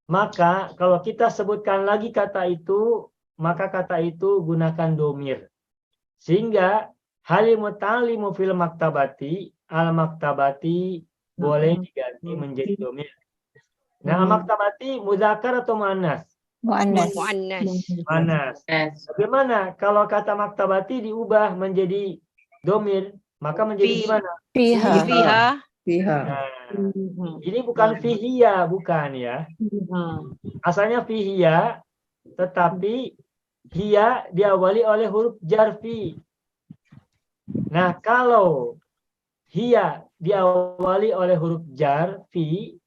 maka kalau kita sebutkan lagi kata itu, maka kata itu gunakan domir. Sehingga halimut ta'limu fil maktabati, al-maktabati boleh diganti menjadi domir. Nah, al-maktabati muzakkar atau muannas? Mu'annas. Mu'annas. Muannas. Bagaimana kalau kata maktabati diubah menjadi domir, maka menjadi Fi- gimana? Fiha. Fiha. Fiha. Nah, ini bukan fihia, bukan ya. Asalnya fihia, tetapi hia diawali oleh huruf jar fi. Nah, kalau hia diawali oleh huruf jar fi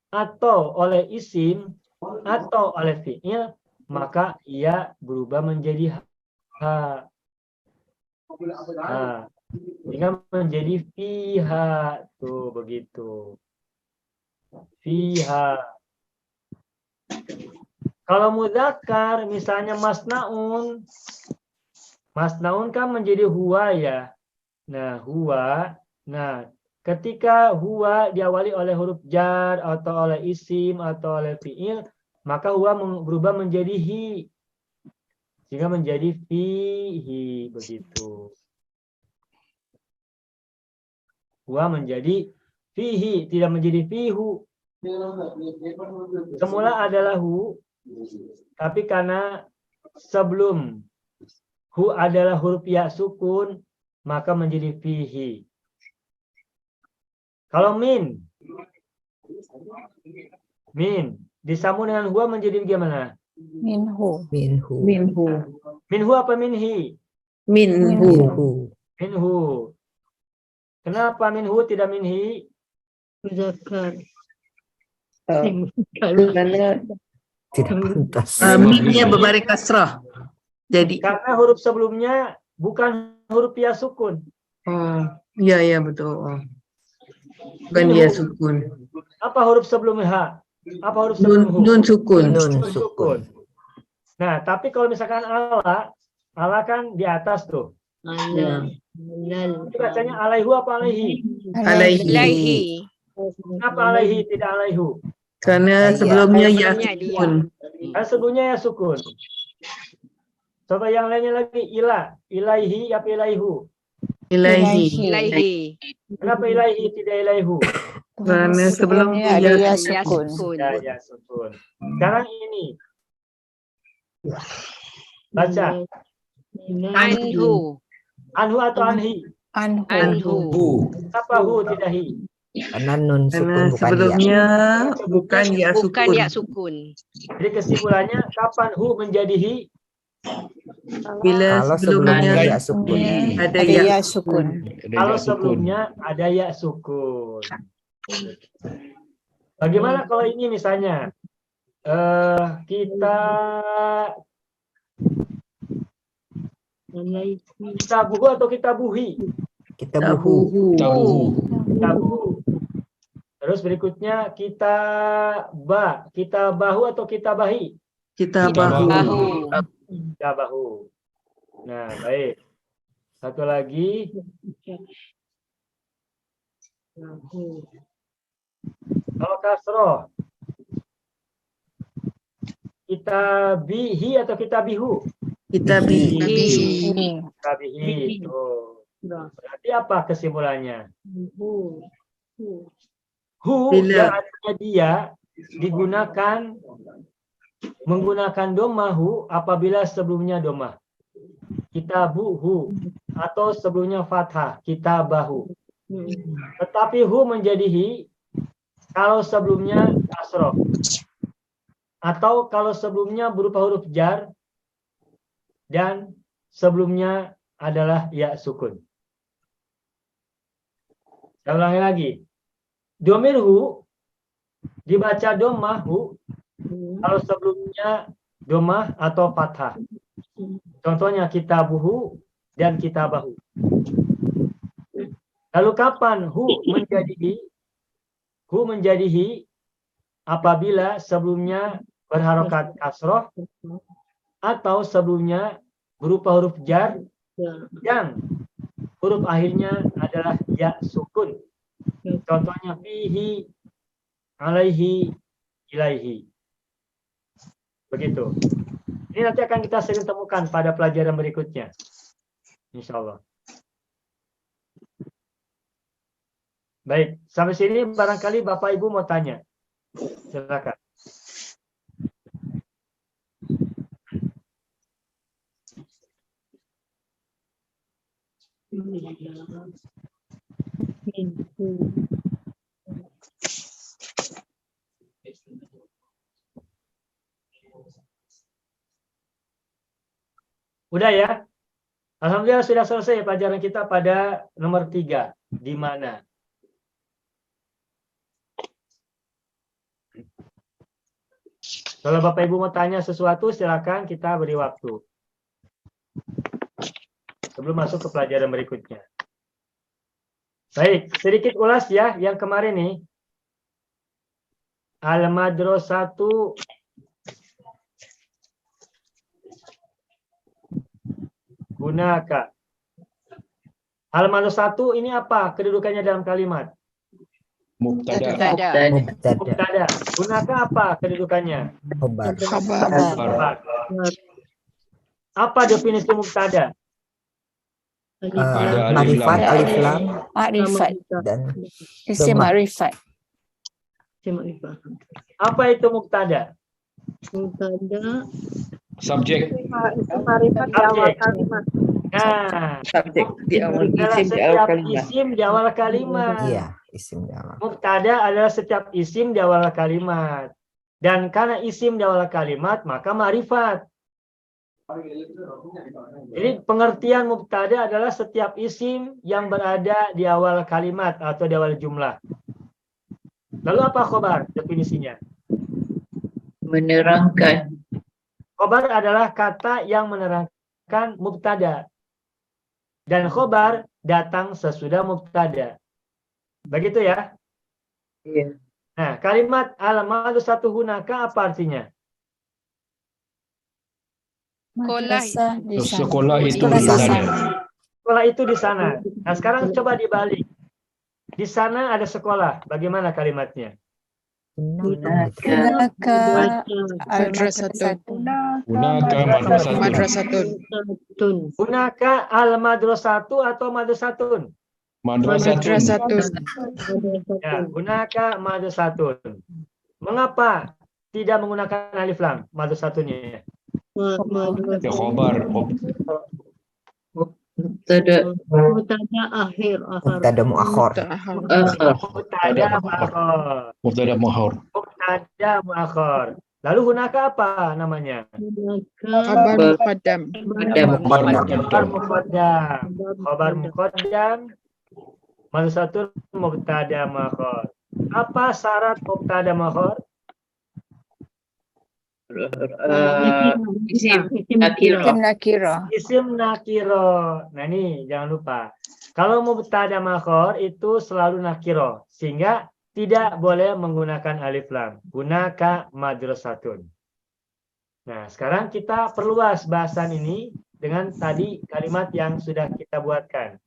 atau oleh isim atau oleh fi'il, maka ia berubah menjadi ha. Nah, sehingga menjadi fiha, tuh begitu. Fiha. Kalau mudzakkar misalnya masnaun, masnaun kan menjadi huwa ya. Nah, huwa. Nah, ketika huwa diawali oleh huruf jar atau oleh isim atau oleh fi'il, maka huwa berubah menjadi hi. Sehingga menjadi fihi, begitu. Huwa menjadi fihi, tidak menjadi fihu. Semula adalah hu, tapi karena sebelum hu adalah huruf ya sukun, maka menjadi fihi. Kalau min disambung dengan huwa menjadi bagaimana? Minhu. Minhu. Minhu. Minhu apa minhi? Minhu. Minhu. Minhu. Kenapa minhu tidak minhi? Muzakkar. Karena Tidak pantas. minnya berbaris kasrah. Jadi, Karena huruf sebelumnya bukan huruf ya sukun. iya ya betul. Bukan dia sukun. Apa huruf sebelum ha? Apa huruf Nun, sebelum hu? nun sukun. Nun Nun sukun. Nah, tapi kalau misalkan ala kan di atas tuh. Alal. Itu bacanya alaihu apa alaihi? Alaihi. Ilaihi. Kenapa alaihi tidak alaihu? Karena sebelumnya ya Sebelumnya dia. sukun. Kan sebelumnya ya sukun. Contoh yang lainnya lagi ilaihi apa ilaihu? Ilaihi. Ilaihi. Kenapa ilaihi tidak ilaihu? Karena sebelumnya ada ya ya Ya sukun. sukun. Ya sukun. Sekarang ini baca Anhu. anhu atau anhi? Anhu. Anhu. Kenapa hu tidak hi? Karena nun Karena sukun bukan ya. sebelumnya bukan ya Bukan sukun. ya sukun. Jadi kesimpulannya kapan hu menjadi hi? Bila Kalau sebelumnya sebelumnya ya sukun. ada Ada ya ya sukun. Kalau sebelumnya ada ya sukun. Bagaimana kalau ini misalnya kita buhu atau kita buhi? Kita buhu. tahu. Kita buhu. Terus berikutnya kita bahu atau kita bahi? Kita Kita bahu. Bahu. Kita bahu. Nah, baik. Satu lagi. Kalau kasroh, kita bihi atau kita bihu? Kita bihi. Ini. Kita bihi. Tuh. Berarti apa kesimpulannya? Hu Bila. yang artinya dia digunakan menggunakan domahu apabila sebelumnya domah. Kitabuhu atau sebelumnya fathah, kitabahu. Tetapi hu menjadi hi kalau sebelumnya kasroh. Atau kalau sebelumnya berupa huruf jar dan sebelumnya adalah ya sukun. Saya ulangi lagi. Domir hu dibaca domah hu kalau sebelumnya domah atau fathah. Contohnya kitabuhu dan kitabahu. Lalu kapan hu menjadi hi? hu menjadi hi apabila sebelumnya berharokat kasroh atau sebelumnya berupa huruf jar yang huruf akhirnya adalah ya sukun. Contohnya fihi, alaihi, ilaihi. Begitu. Ini nanti akan kita sering temukan pada pelajaran berikutnya. Insya Allah. Baik, sampai sini barangkali Bapak Ibu mau tanya. Silakan. Udah ya? Alhamdulillah sudah selesai pelajaran kita pada nomor 3. Di mana? Kalau Bapak Ibu mau tanya sesuatu, silakan kita beri waktu. Sebelum masuk ke pelajaran berikutnya. Baik, sedikit ulas ya yang kemarin nih. Al-Madrasatu Hunaka. Al-Madrasatu ini apa kedudukannya dalam kalimat? Mubtada. Mubtada. Hunaka apa kedudukannya? Khobar. Khabar. Apa definisi mubtada? Ma'rifat, alif lam, Ma'rifat. dan Isim Domah. ma'rifat. Apa itu mubtada? Mubtada Subjek. Isim ma'rifat di awal kalimat. Nah, Subjek di awal adalah isim di awal setiap kalimat. isim di awal kalimat. Iya, isim di awal. Mubtada adalah setiap isim di awal kalimat. Dan karena isim di awal kalimat, maka ma'rifat. Jadi pengertian mubtada adalah setiap isim yang berada di awal kalimat atau di awal jumlah. Lalu apa khobar definisinya? menerangkan. Khobar adalah kata yang menerangkan mubtada. Dan khobar datang sesudah mubtada. Begitu ya? Iya. Nah, kalimat al-madrasatu hunaka apa artinya? Madrasah di sana. Sekolah itu Sekolah di di sana. sana. Sekolah itu di sana. Nah, sekarang coba dibalik. Di sana ada sekolah. Bagaimana kalimatnya? Hunaka Madrasatun. Hunaka madrasatun. Madrasatun. Hunaka al-madrasatu atau madrasatun? Madrasatun. Madrasatun. Ya, hunaka madrasatun. Mengapa tidak menggunakan alif lam madrasatunnya? Ya khobar. Mubtada akhir. Mubtada muakhor. Mubtada muakhor. Mubtada muakhor. Mubtada muakhor. Lalu hunaka apa namanya? Khabar muqaddam. Khabar muqaddam. Khabar muqaddam. Madrasatun mubtada muakhor. Apa syarat mubtada muakhor? Isim nakirah. Isim nakiro. Nah ini jangan lupa. Kalau mubtada muakhor itu selalu nakiro, sehingga tidak boleh menggunakan alif lam. Hunaka madrasatun. Nah, sekarang kita perluas bahasan ini dengan tadi kalimat yang sudah kita buatkan.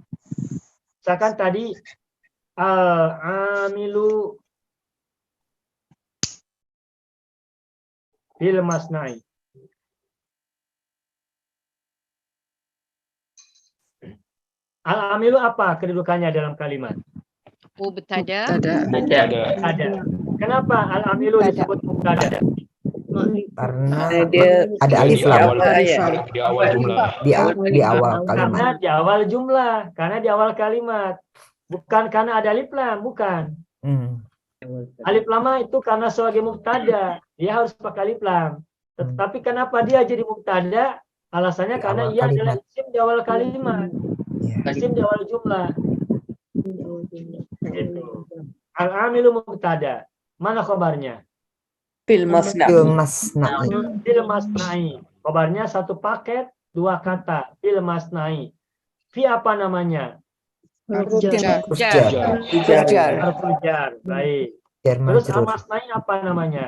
Misalkan tadi al-amilu fil masna'i. Al-amilu apa kedudukannya dalam kalimat? Mubtada. Mubtada. Ada. Kenapa al-amilu disebut mubtada? Karena Dia ada alif Di lam awal, di awal jumlah. di awal Karena kalimat. di awal jumlah, karena di awal kalimat. Bukan karena ada alif lam, bukan. Hmm. Alif lam itu karena sebagai mubtada, dia harus pakai alif lam. Tetapi kenapa dia jadi mubtada? Alasannya Di karena awal ia adalah kalimat. isim di awal kalimat, Iya. isim di awal jumlah. Gitu. Al-amilu mubtada. Mana khabarnya? fil masna. Fil masna'i. Fil masna'i. Khabarnya satu paket, dua kata. Fil masna'i. Fi apa namanya? Terus Jar. jar. Jar. Harfu jar. Baik. Jar Terus majrur. al-masna'i apa namanya?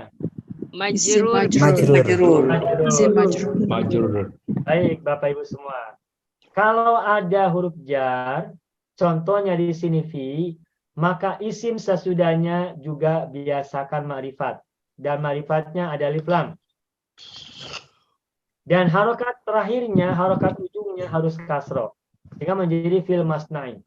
Isim Majrur. majrur. Majrur. Isim majrur. Majrur. Baik, Bapak Ibu semua. Kalau ada huruf jar, contohnya di sini fi, maka isim sesudahnya juga biasakan ma'rifat. Dan ma'rifatnya ada alif lam. Dan harokat terakhirnya, harokat ujungnya harus kasroh. Sehingga menjadi fil masna'i.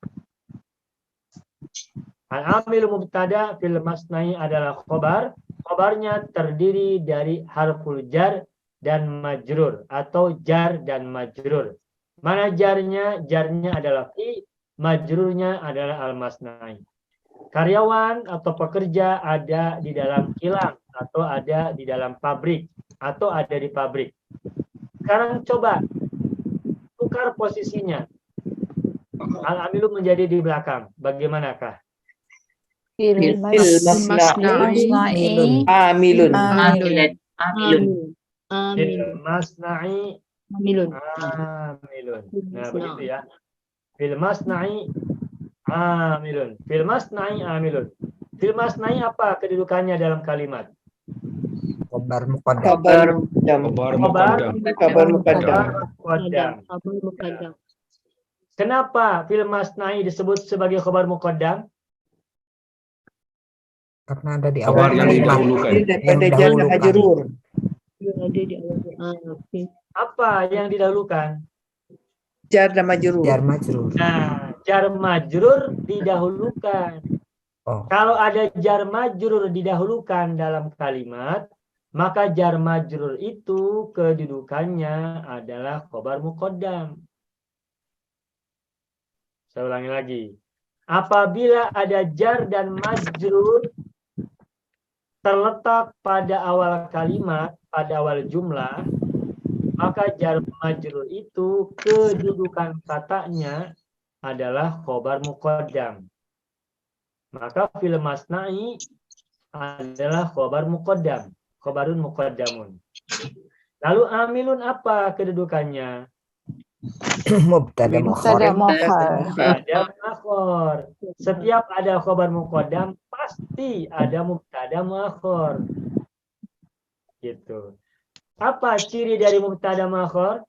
Al-amilu mubtada, fil masna'i adalah khobar. Khobarnya terdiri dari harful jar dan majrur. Atau jar dan majrur. Mana jarnya? Jarnya adalah fi, majrurnya adalah al-masna'i. Karyawan atau pekerja ada di dalam kilang atau ada di dalam pabrik atau ada di pabrik. Sekarang coba tukar posisinya. Al-amilu menjadi di belakang. Bagaimanakah? Fil Masna'i. Amilun. Amilun. Fil Amilun. masna'i Amilun. amilun. Nah, Masna'. begitu ya. Fil masna'i amilun. Fil masna'i amilun. Fil masna'i apa kedudukannya dalam kalimat? Khobar muqaddam. Kabar jam. Khobar Khobar muqaddam. Kabar muqaddam. muqaddam. Kabar muqaddam. Kenapa fil masna'i disebut sebagai khobar muqaddam? Karena ada di Khobar awal yang kalimat. didahulukan. Daripada Yang jar dan dahulukan. majrur. Yang ada di awal. Oke. Apa yang didahulukan? Jar dan majrur. Jar majrur. Nah, jar majrur didahulukan. Oh. Kalau ada jar majrur didahulukan dalam kalimat, maka jar majrur itu kedudukannya adalah khobar muqaddam. Saya ulangi lagi. Apabila ada jar dan majrur terletak pada awal kalimat, pada awal jumlah, maka jar majrur itu kedudukan katanya adalah khobar muqaddam. Maka fil masna'i adalah khobar muqaddam, khobarun muqaddamun. Lalu amilun apa kedudukannya? Mubtada Mubtada muakhar. muakhar. Ada muakhar. Setiap ada khobar muqaddam pasti ada mubtada muakhar. Gitu. Apa ciri dari mubtada muakhar?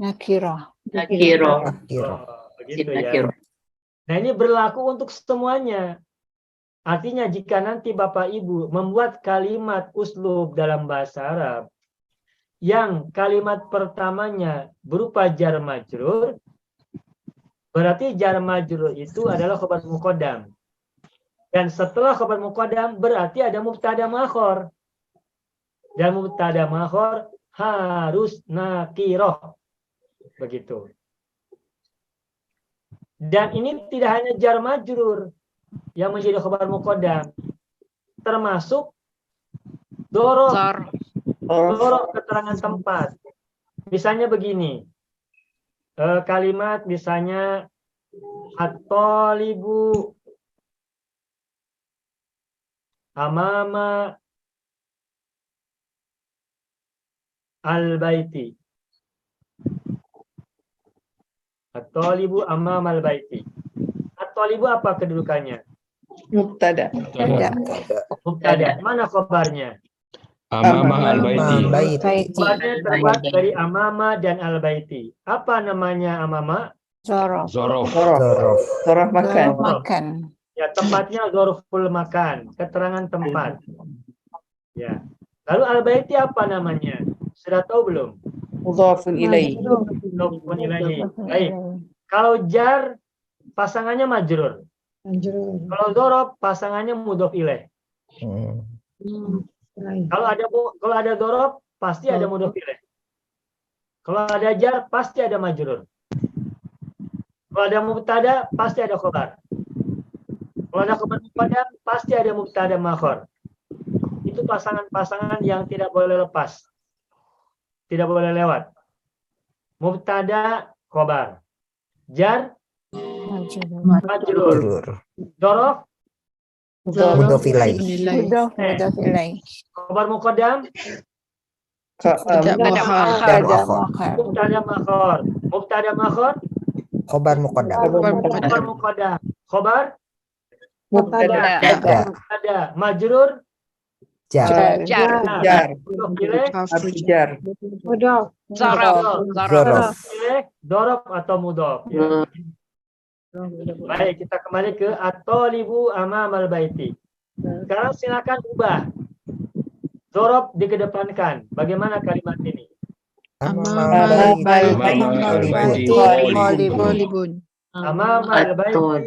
Nakirah. Akhirah. Begitu ya. Nah, ini berlaku untuk semuanya. Artinya jika nanti Bapak Ibu membuat kalimat uslub dalam bahasa Arab yang kalimat pertamanya berupa jar majrur, berarti jar majrur itu adalah khobar muqaddam. Dan setelah khobar muqaddam berarti ada mubtada muakhar. Dan mubtada muakhar harus nakirah. Begitu. Dan ini tidak hanya jar majrur yang menjadi khobar muqaddam, termasuk dorof. Dorof keterangan tempat. Misalnya begini. Kalimat misalnya at-talibu amama al-baiti. At-talibu amama al-baiti. At-talibu apa kedudukannya? Mubtada. Mubtada. Mana khobarnya? Amama al-baiti. Khobarnya terbuat dari amama dan al-baiti. Apa namanya amama? Zorof. Zorof. Zorof makan. Makan. Ya, tempatnya zorful makan, keterangan tempat. Ya. Lalu al-baiti apa namanya? Sudah tahu belum? Mudhafun ilaih. Mudhafun ilaihi. Baik. Kalau jar pasangannya majrur. Kalau dzaraf pasangannya mudhaf ilaih. Kalau ada dzaraf pasti ada mudhaf ilaih. Kalau ada jar pasti ada majrur. Kalau ada mubtada pasti ada khobar. Kalau ada khobar muqaddam pasti ada mubtada muakhar. Itu pasangan-pasangan yang tidak boleh lepas. Tidak boleh lewat. Mubtada khobar. Jar majrur. Dzaraf Mudhaf ilaih. Mudhaf ilaih. khobar muqaddam Mubtada muakhar. mubtada muakhar. Mubtada muakhar Khobar muqaddam. khobar muqaddam. Khobar Mubtada. Ada. Majrur. Jar. Jar. Jar. Mudhof ilaih. Harfu jar. Mudah. Zaraf. Zorof. Ilaih, dorob atau mudhof. Ya. Baik, kita kembali ke at-talibu amamal baiti. Sekarang silakan ubah. Dorob dikedepankan. Bagaimana kalimat ini? Amamal baiti Amamal baiti Talibun. Amamal baiti.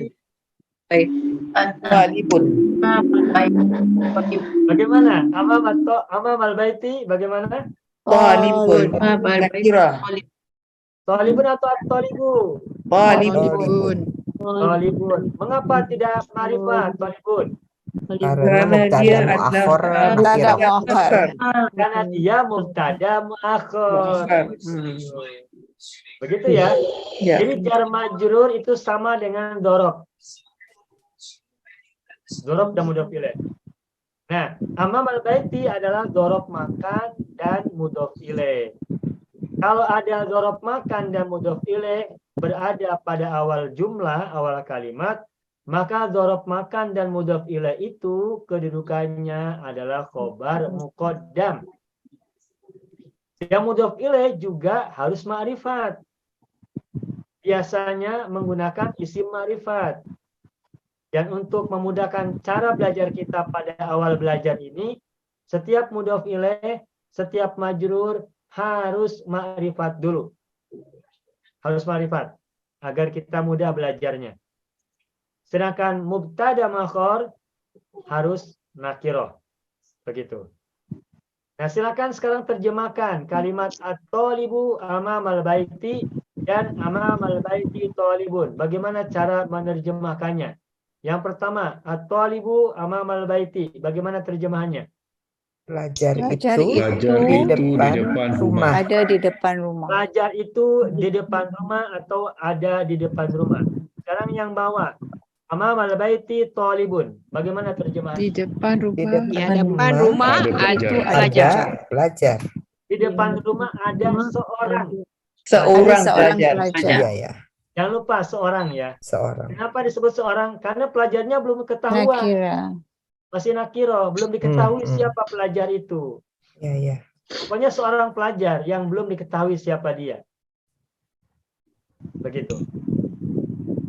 Talibun. Bagaimana? Amamal baiti bagaimana? Talibun. Nakira. Talibun atau at-talibu? Talibun. Talibun. Mengapa tidak ma'rifat talibun? Karena dia mubtada adalah muakhir Mubtada nakirah. muakhar. Karena dia mubtada muakhir. Begitu ya. Ya. Jadi jar majrur itu sama dengan dorob. Dorob dan mudhof ilaih. Nah, amamal baiti adalah dorob makan dan mudhof ilaih. Kalau ada dorob makan dan mudhof ilaih berada pada awal jumlah, awal kalimat, maka dorob makan dan mudhof ilaih itu kedudukannya adalah khobar muqaddam. Yang mudhof ilaih juga harus ma'rifat. Biasanya menggunakan isim ma'rifat. Dan untuk memudahkan cara belajar kita pada awal belajar ini, setiap mudhof ilaih, setiap majrur harus ma'rifat dulu. Harus ma'rifat agar kita mudah belajarnya. Sedangkan mubtada makhor harus nakiroh. Begitu. Nah, silakan sekarang terjemahkan kalimat at-talibu amamal baiti dan amamal baiti talibun. Bagaimana cara menerjemahkannya? Yang pertama, at-talibu amamal baiti. Bagaimana terjemahannya? Pelajar Pelajar itu Pelajar di itu depan di depan rumah. Ada di depan rumah. Pelajar itu di depan rumah atau ada di depan rumah. Sekarang yang bawah. Amamal baiti talibun. Bagaimana terjemahannya? Di depan Di rumah. depan Ya, depan rumah Ada pelajar. itu ada pelajar. pelajar. Di depan rumah ada seorang. Seorang Ada seorang pelajar. pelajar. Iya ya, Jangan lupa seorang ya. seorang. Kenapa disebut seorang? Karena pelajarnya belum ketahuan. Nakira. Masih nakiro, belum diketahui Hmm. siapa pelajar itu. Iya ya. Pokoknya seorang pelajar yang belum diketahui siapa dia. Begitu.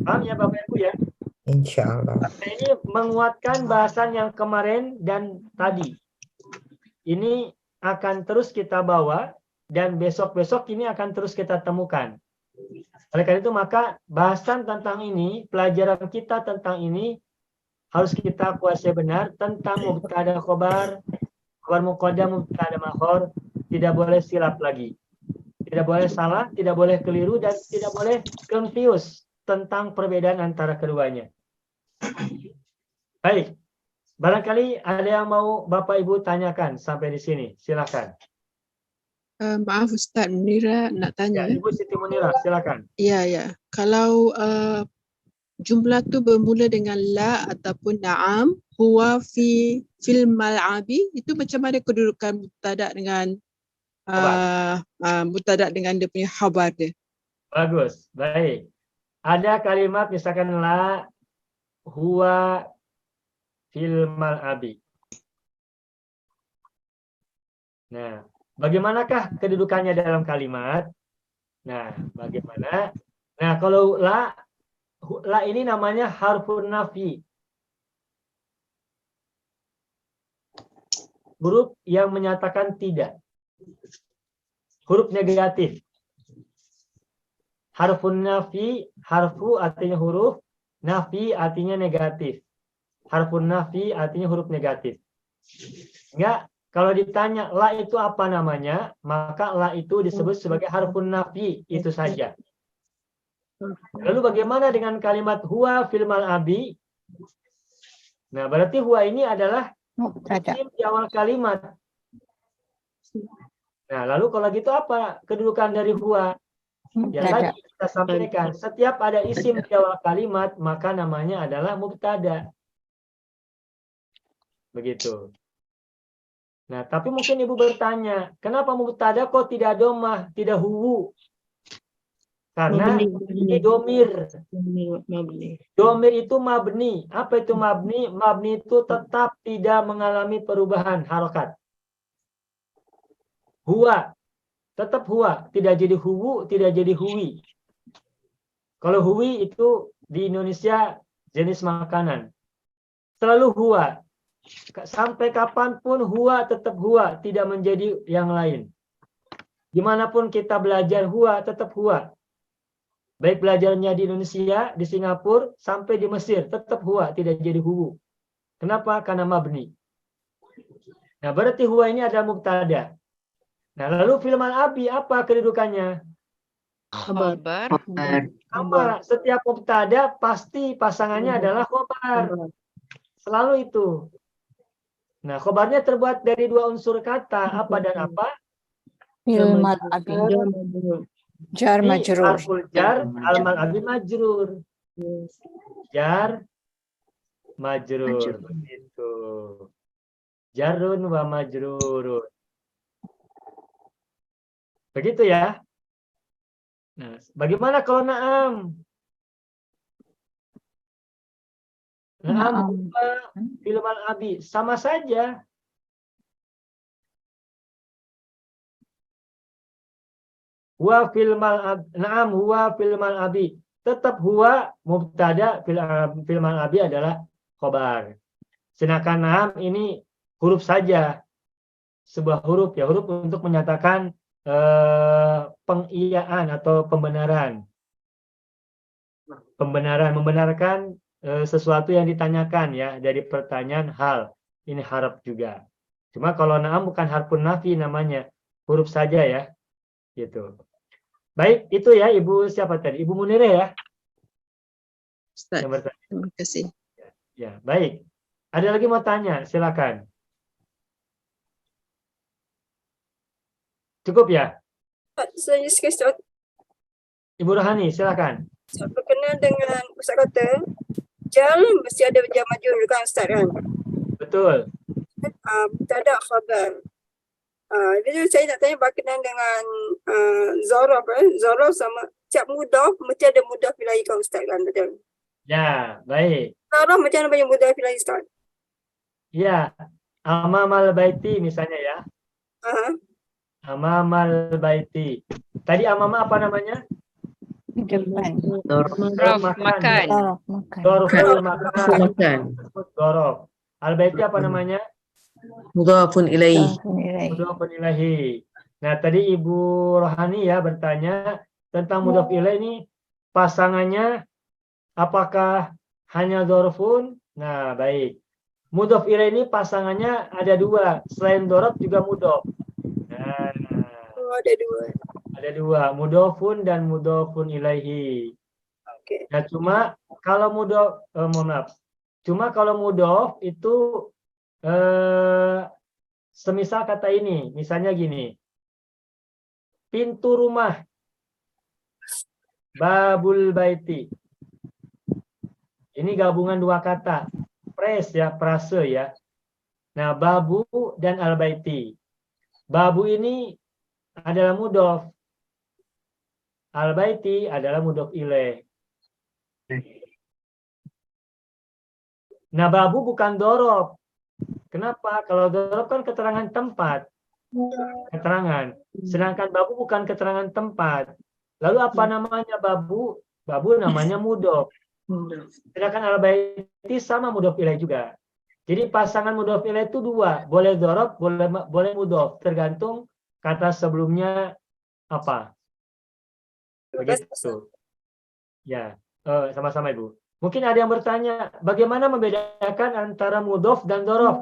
Paham ya Bapak Ibu ya? Insya Allah. Nah, ini menguatkan bahasan yang kemarin dan tadi. Ini akan terus kita bawa dan besok-besok ini akan terus kita temukan. Oleh karena itu maka bahasan tentang ini, pelajaran kita tentang ini harus kita kuasai benar tentang mubtada khobar, khobar muqaddam, mubtada makhor, tidak boleh silap lagi. Tidak boleh salah, tidak boleh keliru dan tidak boleh confuse tentang perbedaan antara keduanya. Baik. Barangkali ada yang mau Bapak Ibu tanyakan sampai di sini. Silakan. Maaf Ustaz, Munira nak Ya, tanya. Ibu Siti Munirah, silakan. Ya, ya. Kalau jumlah tu bermula dengan la ataupun na'am, huwa fil mal'abi, itu macam mana kedudukan mubtada dengan mubtada dengan dia punya khabar dia? Bagus. Baik. Ada kalimat misalkan la huwa fil mal'abi. Nah, bagaimanakah kedudukannya dalam kalimat? Nah, bagaimana? Nah, kalau la ini namanya harfun nafi. Huruf yang menyatakan tidak. Huruf negatif. Harfun nafi, harfu artinya huruf, nafi artinya negatif. Harfun nafi artinya huruf negatif. Enggak, kalau ditanya la itu apa namanya, maka la itu disebut sebagai harfun nafi, itu saja. Lalu bagaimana dengan kalimat huwa fil mal'abi? Nah, berarti huwa ini adalah Mubtada. isim di awal kalimat. Nah, lalu kalau gitu apa kedudukan dari huwa? Ya Mubtada. tadi kita sampaikan, setiap ada isim di awal kalimat, maka namanya adalah mubtada. Begitu. Nah, tapi mungkin Ibu bertanya, kenapa mubtada kok tidak domah, tidak huwu? Karena ini domir. Mabni. Domir itu mabni. Apa itu mabni? Mabni itu tetap tidak mengalami perubahan harokat. Huwa. Tetap huwa. Tidak jadi huwu, tidak jadi huwi. Kalau huwi itu di Indonesia jenis makanan. Selalu huwa. Sampai kapanpun huwa tetap huwa. Tidak menjadi yang lain. Dimanapun kita belajar huwa, tetap huwa. Baik belajarnya di Indonesia, di Singapura, sampai di Mesir, tetap huwa, tidak jadi huwu. Kenapa? Karena mabni. Nah, berarti huwa ini adalah mubtada. Nah, lalu fil mal-abi apa kedudukannya? Khabar. Sama, setiap mubtada pasti pasangannya adalah khobar. Selalu itu. Nah, khobarnya terbuat dari dua unsur kata, apa dan apa? Fil mal-abi. Jar Ini majrur. harful jar, al-mal-abi majrur. Jar, majrur. Begitu. Jarun wa majrurun. Begitu ya. Nah, bagaimana kalau na'am? Na'am fil mal-abi sama saja. Huwa fil mal na'am huwa fil mal-abi. Tetap huwa mubtada, fil mal-abi adalah khobar. Sedangkan na'am ini huruf saja. Sebuah huruf ya, huruf untuk menyatakan pengiyaan atau pembenaran. Membenarkan sesuatu yang ditanyakan ya, dari pertanyaan hal. Ini harap juga. Cuma kalau na'am bukan harfun nafi namanya, huruf saja ya. Gitu. Baik, itu ya Ibu siapa tadi? Ibu Munire ya? Ustaz, Yang bertanya. terima kasih. Ya, baik. Ada lagi mau tanya? Silakan. Cukup ya? Saya sekali Ibu Rohani, silakan. berkenaan dengan Ustaz kata, jar mesti ada jar majrur kan Ustaz kan? Betul. Tak ada khabar. Jadi saya nak tanya berkenaan dengan Zorof. Zorof sama tiap mudaf mesti ada mudaf ilahi kan Ustaz kan? Betul? Ya, baik. Zorof macam mana banyak mudaf ilahi Ustaz? Ya, amamal baiti misalnya ya. Amamal baiti. Tadi amama apa namanya? Di depan. Makan. Dorful makan. Dorof. Al baiti apa namanya? Mudhafun ilaih. Mudhafun ilaihi. Nah, tadi Ibu Rohani ya bertanya tentang mudhaf ilaih ini pasangannya apakah hanya dzarfun? Nah, baik. Mudhaf ilaih ini pasangannya ada dua, selain dzarf juga mudhaf. Nah, Ada dua. ada dua, mudhafun dan mudhafun ilaihi. Okey. Nah, cuma kalau mudhaf mohon maaf. Cuma kalau mudhaf itu semisal kata ini, misalnya gini. Pintu rumah. Babul baiti. Ini gabungan dua kata. Pres ya, prase ya. Nah, babu dan al-baiti. Babu ini adalah mudhaf. Al-baiti adalah mudhaf ilaih. Nah, babu bukan dzaraf. Kenapa? Kalau dzaraf kan keterangan tempat. Keterangan. Sedangkan babu bukan keterangan tempat. Lalu apa namanya babu? Babu namanya mudhaf. Sedangkan al-baiti sama mudhaf ilaih juga. Jadi pasangan mudhaf ilaih itu dua, boleh dzaraf, boleh mudhaf, tergantung kata sebelumnya apa. Begitu. Ya, sama-sama Ibu. Mungkin ada yang bertanya, bagaimana membedakan antara mudhaf dan dzaraf?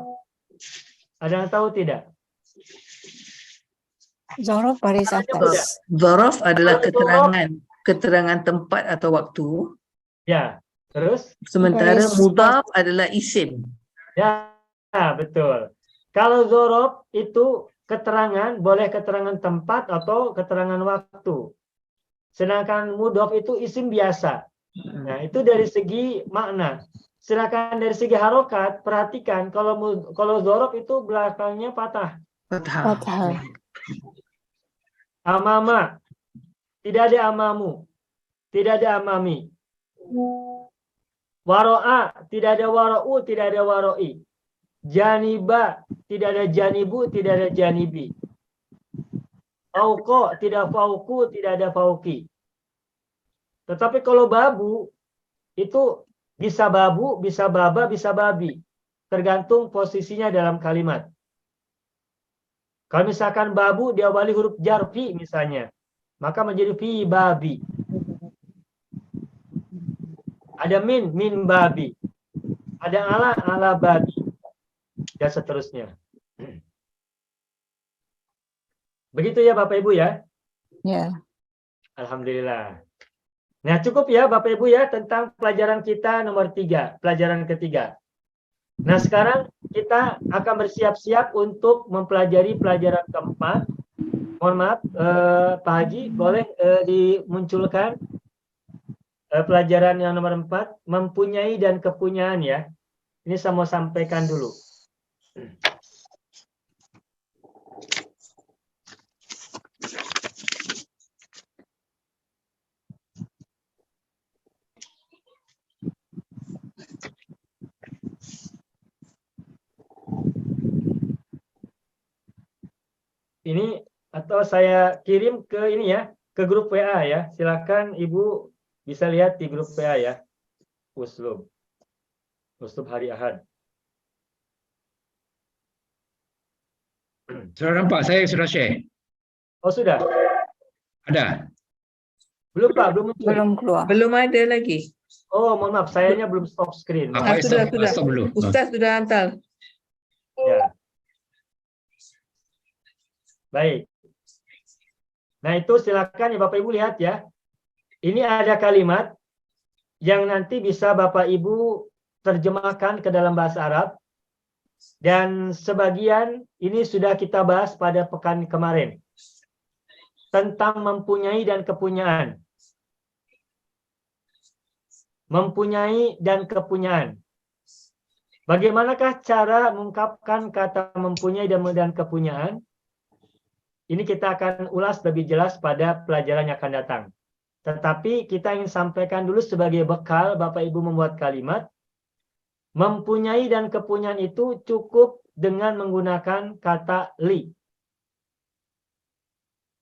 Ada yang tahu tidak? Dzaraf baris atas. Dzaraf adalah keterangan tempat atau waktu. Ya, terus? Sementara mudhaf adalah isim. Ya, betul. Kalau dzaraf itu keterangan, boleh keterangan tempat atau keterangan waktu. Sedangkan mudhaf itu isim biasa. Nah, itu dari segi makna. Sedangkan dari segi harokat, perhatikan kalau dzaraf itu belakangnya patah. Fathah. Amama. Tidak ada amamu. tidak ada amami. Waro'a, tidak ada wara'u, tidak ada waro'i. Janiba, tidak ada janibu, tidak ada janibi. Fauqo, tidak fauku, tidak ada fauki. Tetapi kalau babu, itu bisa babu, bisa baba, bisa babi. Tergantung posisinya dalam kalimat. Kalau misalkan babu diawali huruf jar fi misalnya, maka menjadi fi babi. Ada min babi. Ada ala babi. Dan seterusnya. Begitu ya Bapak Ibu ya? Ya. Alhamdulillah. Nah cukup ya Bapak Ibu ya tentang pelajaran kita nomor 3, pelajaran ketiga. Nah sekarang kita akan bersiap-siap untuk mempelajari pelajaran keempat. Mohon maaf Pak Haji, boleh dimunculkan pelajaran yang nomor 4, mempunyai dan kepunyaan ya. Ini saya mau sampaikan dulu. Ini atau saya kirim ke ini ya, ke grup WA ya. Silakan Ibu bisa lihat di grup WA ya. Uslub hari Ahad. Sudah nampak, saya sudah share. Oh sudah? Ada. Belum Pak, belum muncul. Belum keluar. Belum ada lagi. Oh mohon maaf, sayanya belum stop screen. Apa sudah. stop dulu. Ustaz sudah hantar. Ya. Baik. Nah itu silakan ya Bapak Ibu lihat ya. Ini ada kalimat yang nanti bisa Bapak Ibu terjemahkan ke dalam bahasa Arab. Dan sebagian ini sudah kita bahas pada pekan kemarin. Tentang mempunyai dan kepunyaan. Mempunyai dan kepunyaan. Bagaimanakah cara mengungkapkan kata mempunyai dan kepunyaan? Ini kita akan ulas lebih jelas pada pelajaran yang akan datang. Tetapi kita ingin sampaikan dulu sebagai bekal Bapak Ibu membuat kalimat. Mempunyai dan kepunyaan itu cukup dengan menggunakan kata li.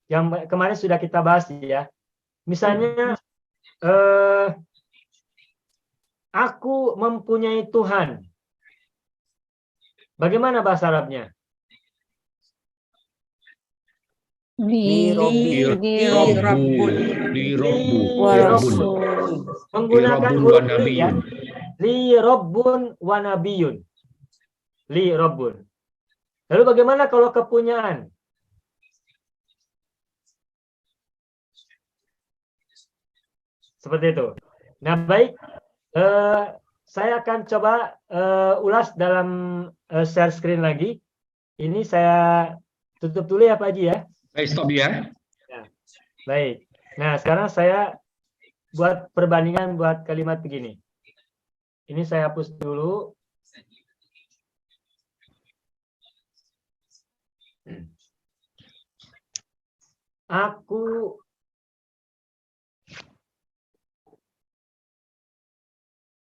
Yang kemarin sudah kita bahas ya. Misalnya, aku mempunyai Tuhan. Bagaimana bahasa Arabnya? Menggunakan huruf li ya. Li Rabbun wa Nabiyun. Li Rabbun. Lalu bagaimana kalau kepunyaan? Seperti itu. Nah baik, saya akan coba ulas dalam share screen lagi. Ini saya tutup dulu ya Pak Haji ya. Baik, stop ya. Nah, baik. Nah sekarang saya buat perbandingan buat kalimat begini. Ini saya hapus dulu. Aku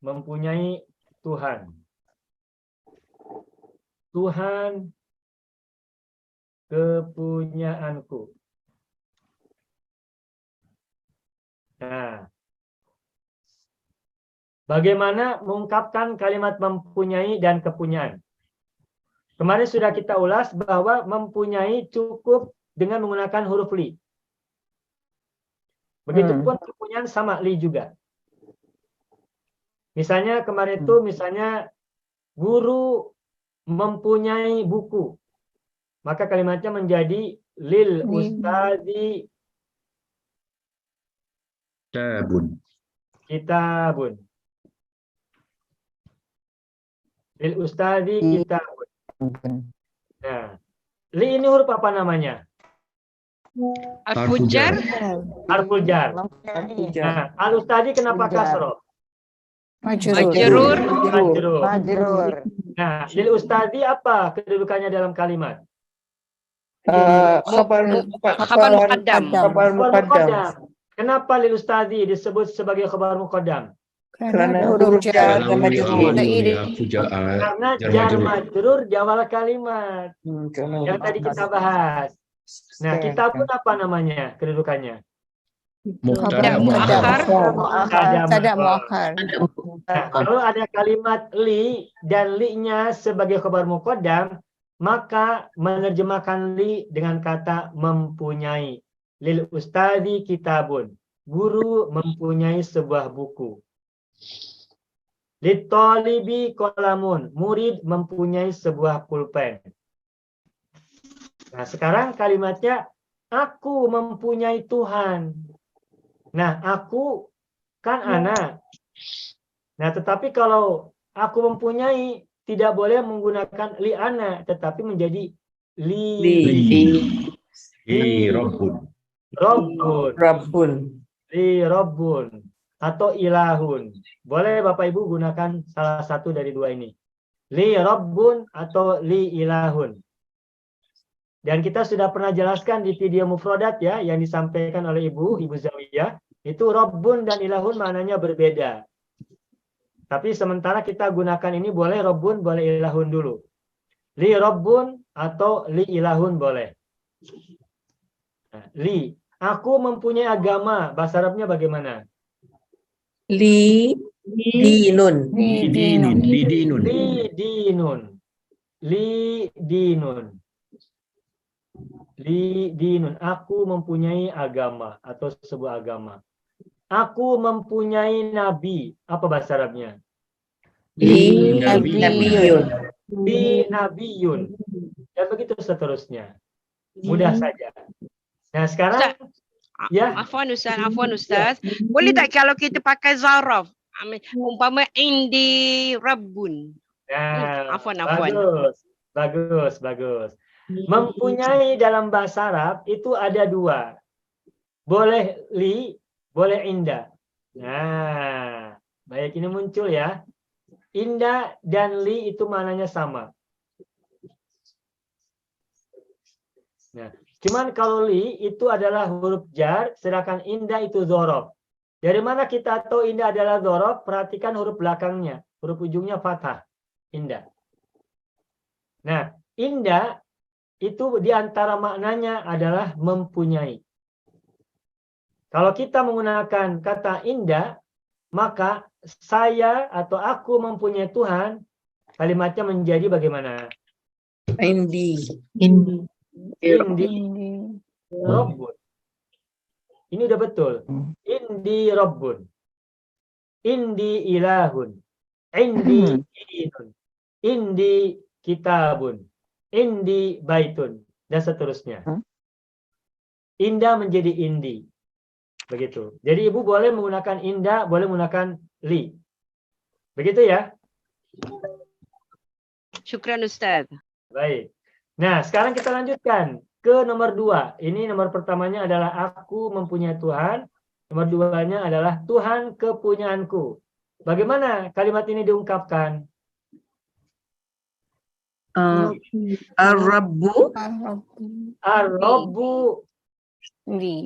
mempunyai Tuhan. Tuhan kepunyaanku. Nah, bagaimana mengungkapkan kalimat mempunyai dan kepunyaan? Kemarin sudah kita ulas bahwa mempunyai cukup dengan menggunakan huruf li. Begitupun kepunyaan sama li juga. Misalnya kemarin itu misalnya guru mempunyai buku. Maka kalimatnya menjadi lil ustadi kitabun. Lil ustadi kitabun. Nah, li ini huruf apa namanya? Harful jar. Harful jar. Nah, al ustadi kenapa kasroh? Majrur. Majrur. Nah, lil ustadi apa kedudukannya dalam kalimat? Khabar muqaddam. Khabar muqaddam. Kenapa lil ustadi disebut sebagai khabar muqaddam? Kerana huruf huruf jar jar dan majrur. Karena jar majrur di awal kalimat yang tadi kita bahas. Nah, kita pun apa namanya kedudukannya? Mubtada muakhar. Mubtada muakhar. Nah, kalau ada kalimat li dan li-nya sebagai khabar muqaddam, maka menerjemahkan li dengan kata mempunyai. Lil ustadi kitabun. Guru mempunyai sebuah buku. Lit talibi qalamun. Murid mempunyai sebuah pulpen. Nah, sekarang kalimatnya aku mempunyai Tuhan. Nah, aku kan anak. Nah, tetapi kalau aku mempunyai tidak boleh menggunakan li ana, tetapi menjadi li Rabbun. li rabbun atau ilahun. Boleh Bapak Ibu gunakan salah satu dari dua ini. Li rabbun atau li ilahun. Dan kita sudah pernah jelaskan di video mufradat ya yang disampaikan oleh Ibu Zawiyah, itu rabbun dan ilahun maknanya berbeda. Tapi sementara kita gunakan ini boleh rabbun, boleh ilahun dulu. Li rabbun atau li ilahun boleh. Nah, li, aku mempunyai agama, bahasa Arabnya bagaimana? Li dinun. Li dinun, aku mempunyai agama atau sebuah agama. Aku mempunyai nabi, apa bahasa Arabnya? Li nabiyun. Li nabiyun. Dan begitu seterusnya. Mudah saja. Nah, sekarang ya. Afwan Ustaz. Boleh tak kalau kita pakai zaraf? Umpama indi rabbun. Nah, Afwan. Bagus. Mempunyai dalam bahasa Arab itu ada dua. Boleh li, boleh inda. Nah, baik ini muncul ya. Inda dan li itu maknanya sama. Nah, cuman kalau li itu adalah huruf jar, sedangkan inda itu dzaraf. Dari mana kita tahu inda adalah dzaraf? Perhatikan huruf belakangnya, huruf ujungnya fathah. Inda. Nah, inda itu diantara maknanya adalah mempunyai. Kalau kita menggunakan kata inda, maka saya atau aku mempunyai Tuhan, kalimatnya menjadi bagaimana? Indi Rabbun. Ini udah betul. Indi Rabbun. Indi ilahun. Indi dinun. Indi kitabun. Indi baitun. Dan seterusnya. Indah menjadi indi. Begitu. Jadi Ibu boleh menggunakan indah, boleh menggunakan li. Begitu ya? Syukran Ustaz. Baik. Nah, sekarang kita lanjutkan ke nomor 2. Ini nomor pertamanya adalah aku mempunyai Tuhan. Nomor 2-nya adalah Tuhan kepunyaanku. Bagaimana kalimat ini diungkapkan? Ar-Rabbu Ar-Rabbu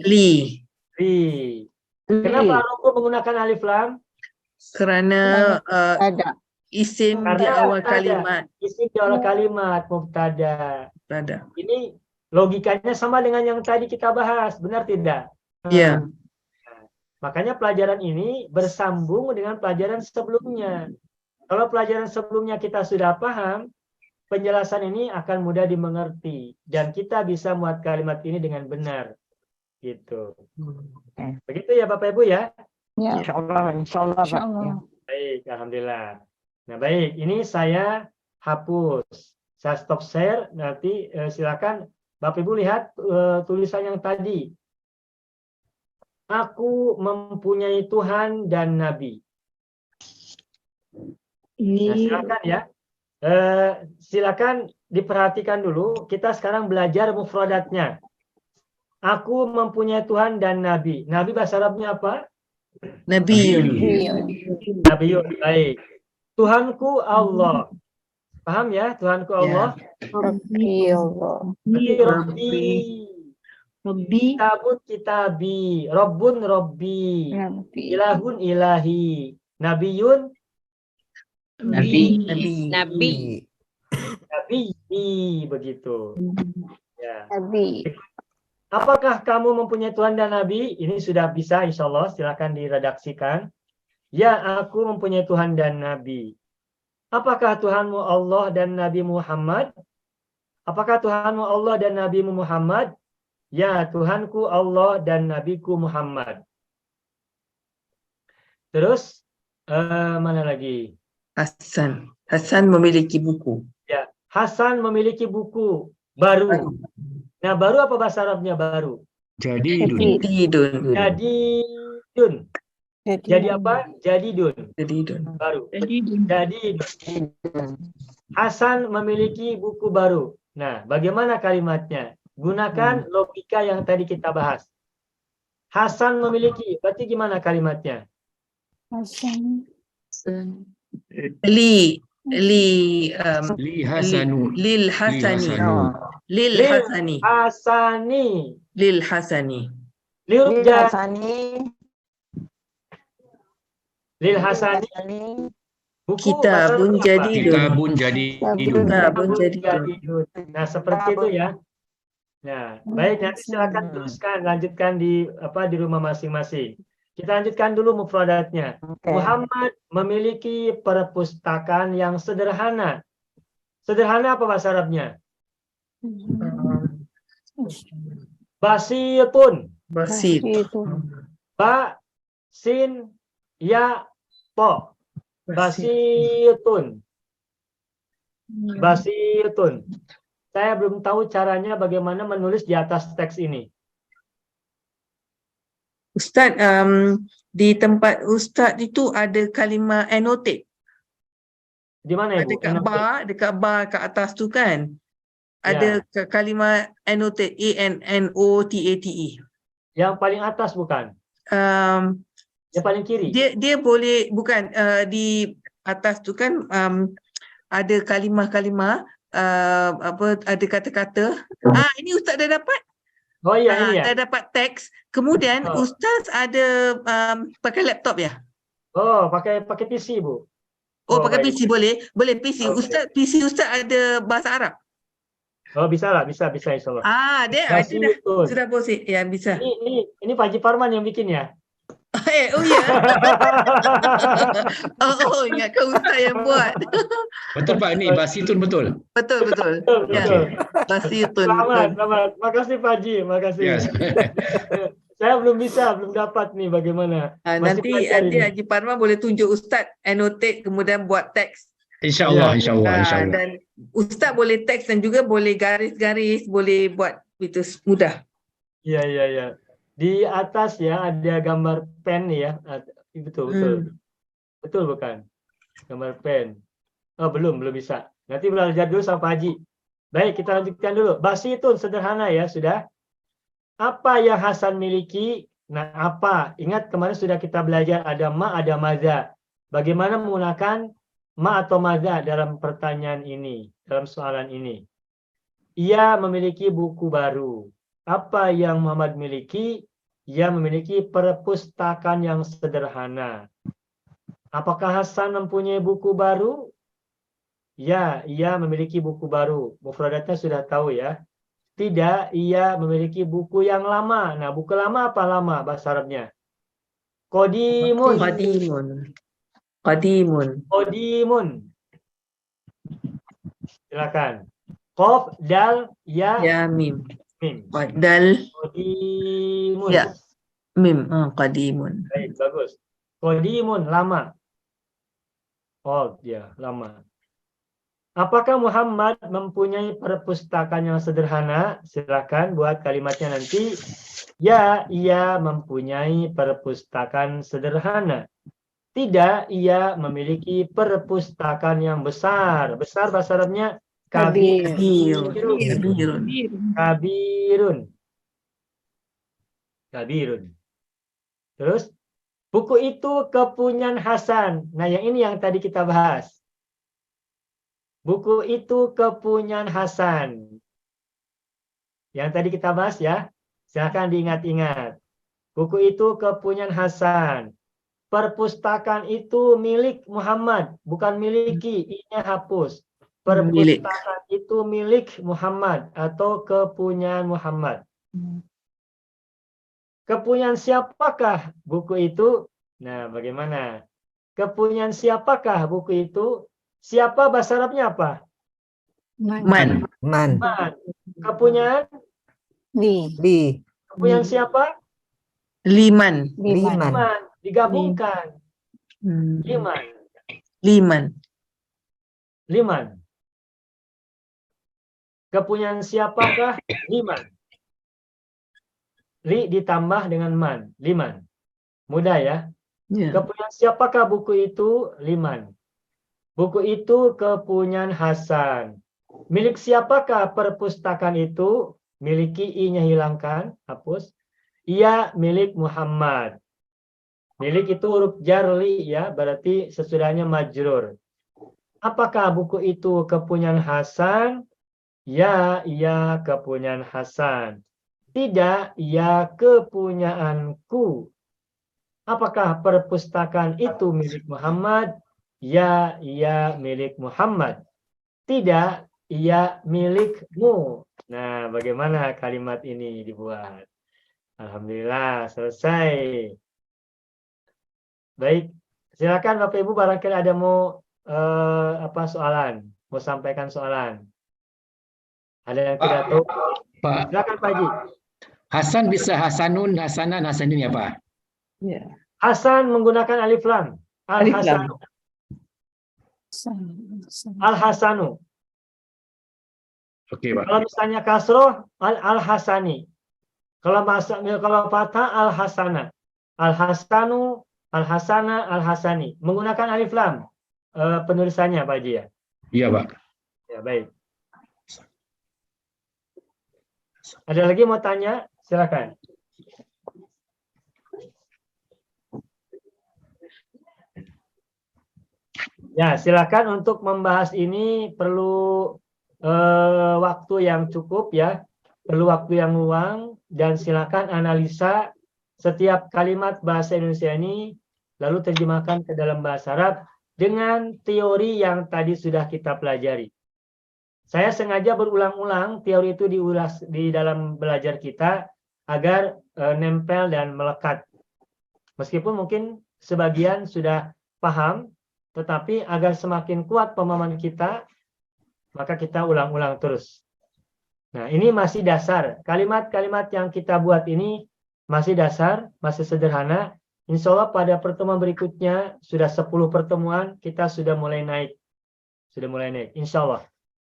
li. Kenapa Ar-Rabbu menggunakan alif lam? Kerana Ada. isim di awal kalimat. Isim di awal kalimat, mubtada. Ada. Ini logikanya sama dengan yang tadi kita bahas, benar tidak? Ya. Makanya pelajaran ini bersambung dengan pelajaran sebelumnya. Kalau pelajaran sebelumnya kita sudah paham, penjelasan ini akan mudah dimengerti dan kita bisa muat kalimat ini dengan benar. Gitu. Begitu ya Bapak Ibu ya? Ya. Insyaallah. Baik, alhamdulillah. Nah, baik, ini saya hapus. Saya stop share, nanti silakan Bapak Ibu lihat tulisan yang tadi. Aku mempunyai Tuhan dan Nabi. Nah, silakan ya. Silakan diperhatikan dulu. Kita sekarang belajar mufradatnya. Aku mempunyai Tuhan dan Nabi. Nabi bahasa Arabnya apa? Nabiyun. Nabiyun. Baik. Tuhanku Allah. Paham ya? Tuhanku Allah. Rabbi Allah. Rabbi. Rabbi. Kitabun kitabi. Rabbun rabbi. Rabbi. Ilahun ilahi. Nabiyun Nabi. Nabi. nabi. Begitu. Ya. Nabi. Apakah kamu mempunyai Tuhan dan Nabi? Ini sudah bisa, insya Allah. Silakan diredaksikan. Ya, aku mempunyai Tuhan dan Nabi. Apakah Tuhanmu Allah dan Nabi Muhammad? Apakah Tuhanmu Allah dan Nabi Muhammad? Ya, Tuhanku Allah dan Nabiku Muhammad. Terus, mana lagi? Hasan. Hasan memiliki buku. Ya, Hasan memiliki buku baru. Nah, baru apa bahasa Arabnya baru? Jadi Jadidun. Jadidun. Jadi apa? Jadidun. Jadidun. Baru. Jadidun. Hasan memiliki buku baru. Nah, bagaimana kalimatnya? Gunakan logika yang tadi kita bahas. Hasan memiliki, berarti gimana kalimatnya? Hasan. Li Hasanu. lil hasani. Lil hasani. Hasani. Lil hasani. Lil Hasani. Buku bahasa Kitabun Arab apa? jadidun. Kitabun jadi Kitabun jadidun. Nah, seperti itu ya. Nah, baik, nanti silakan teruskan, lanjutkan di rumah masing-masing. Kita lanjutkan dulu mufradatnya. Muhammad memiliki perpustakaan yang sederhana. Sederhana apa bahasa Arabnya? Basitun. Basit. Ba, sin, ya, to. Basitun. Basitun. Saya belum tahu caranya bagaimana menulis di atas teks ini. Ustaz, di tempat Ustaz itu ada kalimah annotate. Di mana Ada Ibu? dekat bar kat atas tu kan. Ada kalimah annotate, ANNOTATE. Yang paling atas bukan? Yang paling kiri? Dia boleh, bukan, di atas tu kan ada kalimah-kalimah, ada kata-kata. Ini Ustaz dah dapat. Oh iya, ini ya. Dah dapat teks. Kemudian Ustaz ada pakai laptop ya? Oh, pakai PC, Bu. Oh, pakai baik. PC boleh? Boleh PC. Oh, Ustaz, PC Ustaz ada bahasa Arab? Oh, bisa lah, bisa insya Allah. Itu dah sudah posisi. Ya, bisa. Ini Pak Haji Parman yang bikin ya? Oh ya. Ingatkan Ustaz yang buat. betul Pak, ini Basitun betul. Betul. Ya. Basitun. Selamat. Makasih Pak Haji, makasih. Yes. Saya belum dapat nih bagaimana. Nanti Haji Parman boleh tunjuk Ustaz annotate kemudian buat teks. InsyaAllah. Dan Ustaz boleh teks dan juga boleh garis-garis, boleh buat itu mudah. Iya. Di atas ya ada gambar pen ya. Betul. Betul bukan? Gambar pen. Oh, belum bisa. Nanti belajar dulu sama Pak Haji. Baik, kita lanjutkan dulu. Basitun sederhana ya, sudah. Apa yang Hasan miliki? Nah, apa? Ingat kemarin sudah kita belajar ada ma, ada maza. Bagaimana menggunakan ma atau maza dalam pertanyaan ini, dalam soalan ini. Ia memiliki buku baru. Apa yang Muhammad miliki? Ia memiliki perpustakaan yang sederhana. Apakah Hasan mempunyai buku baru? Ya, ia memiliki buku baru. Mufradatnya sudah tahu ya. Tidak, ia memiliki buku yang lama. Nah, buku lama apa lama bahasa Arabnya? Qadimun. Silakan. Qaf, dal, ya, mim. Mim. Dal, Qadimun. ya, mim. Qadimun. Baik, bagus. Qadimun, lama. Oh, ya, lama. Apakah Muhammad mempunyai perpustakaan yang sederhana? Silakan buat kalimatnya nanti. Ya, ia mempunyai perpustakaan sederhana. Tidak, ia memiliki perpustakaan yang besar. Besar bahasa Arabnya Kabirun. Terus, buku itu kepunyaan Hasan. Nah, yang ini yang tadi kita bahas. Buku itu kepunyaan Hasan. Yang tadi kita bahas ya. Silakan diingat-ingat. Buku itu kepunyaan Hasan. Perpustakaan itu milik Muhammad, bukan miliki, i-nya hapus. Milik. Perpustakaan itu milik Muhammad atau kepunyaan Muhammad. Kepunyaan siapakah buku itu? Nah, bagaimana? Kepunyaan siapakah buku itu? Siapa bahasa Arabnya apa? Man. Man. Man. Kepunyaan? Li. Kepunyaan siapa? Liman. Liman. Man. Digabungkan. Liman. Liman. Liman. Kepunyaan siapakah? Liman. Li ditambah dengan man. Liman. Mudah ya. Ya. Kepunyaan siapakah buku itu? Liman. Buku itu kepunyaan Hasan. Milik siapakah perpustakaan itu? Miliki i-nya hilangkan, hapus. Ia milik Muhammad. Milik itu huruf jarli ya, berarti sesudahnya majrur. Apakah buku itu kepunyaan Hasan? Ya, ia kepunyaan Hasan. Tidak, ia kepunyaanku. Apakah perpustakaan itu milik Muhammad? Ya, ia milik Muhammad. Tidak, ia milikmu. Nah, bagaimana kalimat ini dibuat? Alhamdulillah, selesai. Baik, silakan Bapak Ibu barangkali ada mau soalan, mau sampaikan soalan. Ada yang tidak tahu? Pak Silakan Pak Haji. Hasan bisa Hasanun, Hasanan, Hasanin ya Pak? Ya. Hasan menggunakan alif lam. Alif lam. Al-Hasanu. Oke Pak. Kalau misalnya kasroh, al-Hasani. Kalau fathah, al-Hasana. Al-Hasanu, al-Hasana, al-Hasani. Menggunakan alif lam penulisannya Pak Haji ya? Iya Pak. Ya, baik. Ada lagi mau tanya? Silakan. Ya, silakan untuk membahas ini perlu waktu yang cukup ya, perlu waktu yang luang, dan silakan analisa setiap kalimat bahasa Indonesia ini lalu terjemahkan ke dalam bahasa Arab dengan teori yang tadi sudah kita pelajari. Saya sengaja berulang-ulang teori itu diulas di dalam belajar kita agar nempel dan melekat. Meskipun mungkin sebagian sudah paham, tetapi agar semakin kuat pemahaman kita, maka kita ulang-ulang terus. Nah, ini masih dasar. Kalimat-kalimat yang kita buat ini masih dasar, masih sederhana. Insya Allah pada pertemuan berikutnya, sudah 10 pertemuan, kita sudah mulai naik. Sudah mulai naik, insya Allah.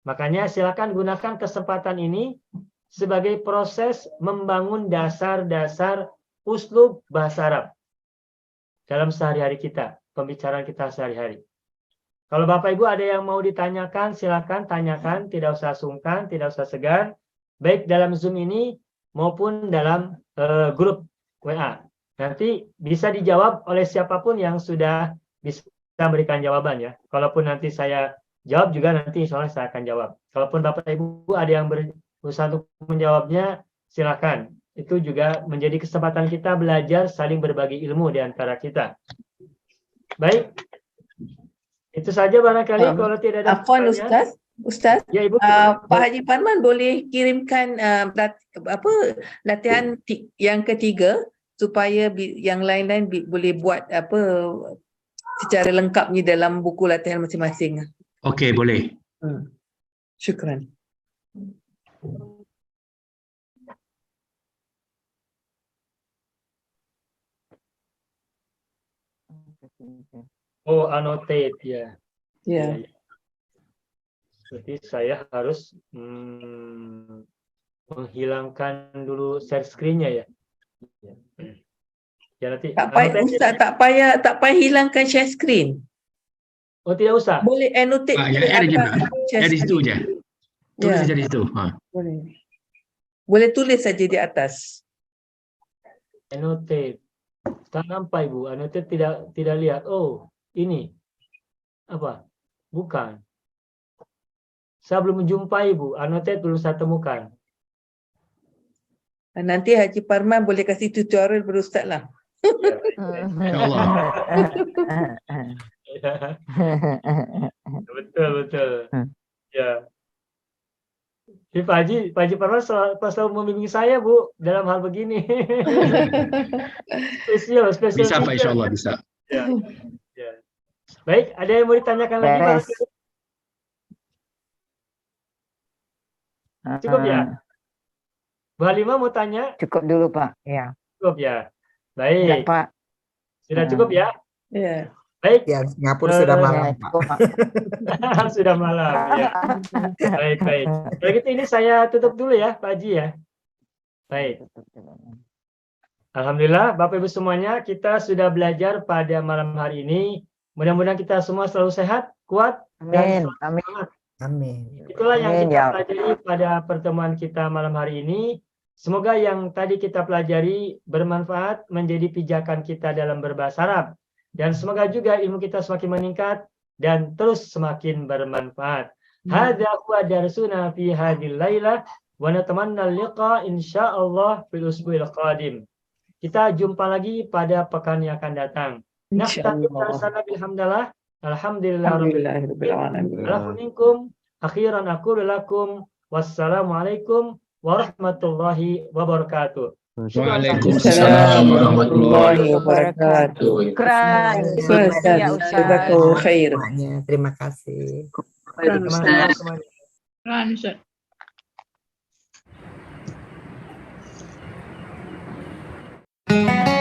Makanya silakan gunakan kesempatan ini sebagai proses membangun dasar-dasar uslub bahasa Arab dalam sehari-hari kita, pembicaraan kita sehari-hari. Kalau Bapak Ibu ada yang mau ditanyakan, silakan tanyakan, tidak usah sungkan, tidak usah segan, baik dalam Zoom ini maupun dalam grup WA. Nanti bisa dijawab oleh siapapun yang sudah bisa memberikan jawaban ya. Kalaupun nanti saya jawab juga nanti insya Allah saya akan jawab. Kalaupun Bapak Ibu ada yang berusaha untuk menjawabnya, silakan. Itu juga menjadi kesempatan kita belajar saling berbagi ilmu di antara kita. Baik. Itu saja barangkali kalau tidak ada Afwan Ustaz, ya, Ibu. Pak Haji Parman boleh kirimkan latihan yang ketiga supaya yang lain-lain boleh buat secara lengkapnya dalam buku latihan masing-masing. Okey, boleh. Syukran. Oh, annotate ya. Ya. Berarti saya harus menghilangkan dulu share screen-nya ya. Ya nanti. Tak payah Ustaz, tak payah hilangkan share screen. Oh, tidak usah. Boleh annotate. Ya, ada juga. Ada di situ je. Tulis saja di situ. Boleh. Boleh tulis saja di atas. Annotate. Tak nampak Ibu. Annotate tidak lihat. Oh, ini. Apa? Bukan. Saya belum menjumpai Ibu. Annotate belum saya temukan. Nanti Haji Parman boleh kasih tutorial pada Ustaz lah. InsyaAllah. Betul, betul. Ya. Jadi Pak Haji Parman selalu membimbing saya, Bu, dalam hal begini. Spesial. Bisa Pak, insyaAllah bisa. Ya. Ya. Baik, ada yang mau ditanyakan lagi, Pak? Beres. Cukup ya? Bu Halimah mau tanya? Cukup dulu Pak. Ya. Cukup ya? Ya Baik. Pak. Sudah cukup ya? Ya. Baik. Ya, Singapura sudah malam, Ya, Pak. cukup, Pak. Sudah malam, ya. Baik, baik. Kalau gitu ini saya tutup dulu ya, Pak Haji ya. Baik. Alhamdulillah, Bapak Ibu semuanya, kita sudah belajar pada malam hari ini. Mudah-mudahan kita semua selalu sehat, kuat, dan Amin. selalu Amin. semangat. Amin. Itulah yang Amin, kita ya. pelajari pada pertemuan kita malam hari ini. Semoga yang tadi kita pelajari bermanfaat menjadi pijakan kita dalam berbahasa Arab. Dan semoga juga ilmu kita semakin meningkat dan terus semakin bermanfaat. Hadza huwa darsuna fi hadhil lailah wa natamanna al-liqa insyaallah fil usbu'il qadim. Kita jumpa lagi pada pekan yang akan datang. Alhamdulillah. Alhamdulillahirabbil alamin. Minkum akhiran aqulu lakum wassalamualaikum warahmatullahi wabarakatuh. Waalaikumsalam warahmatullahi wabarakatuh. Syukran. Ustaz, Ya, Ustaz. jazakallahu khair. Semuanya, terima kasih. Ustaz.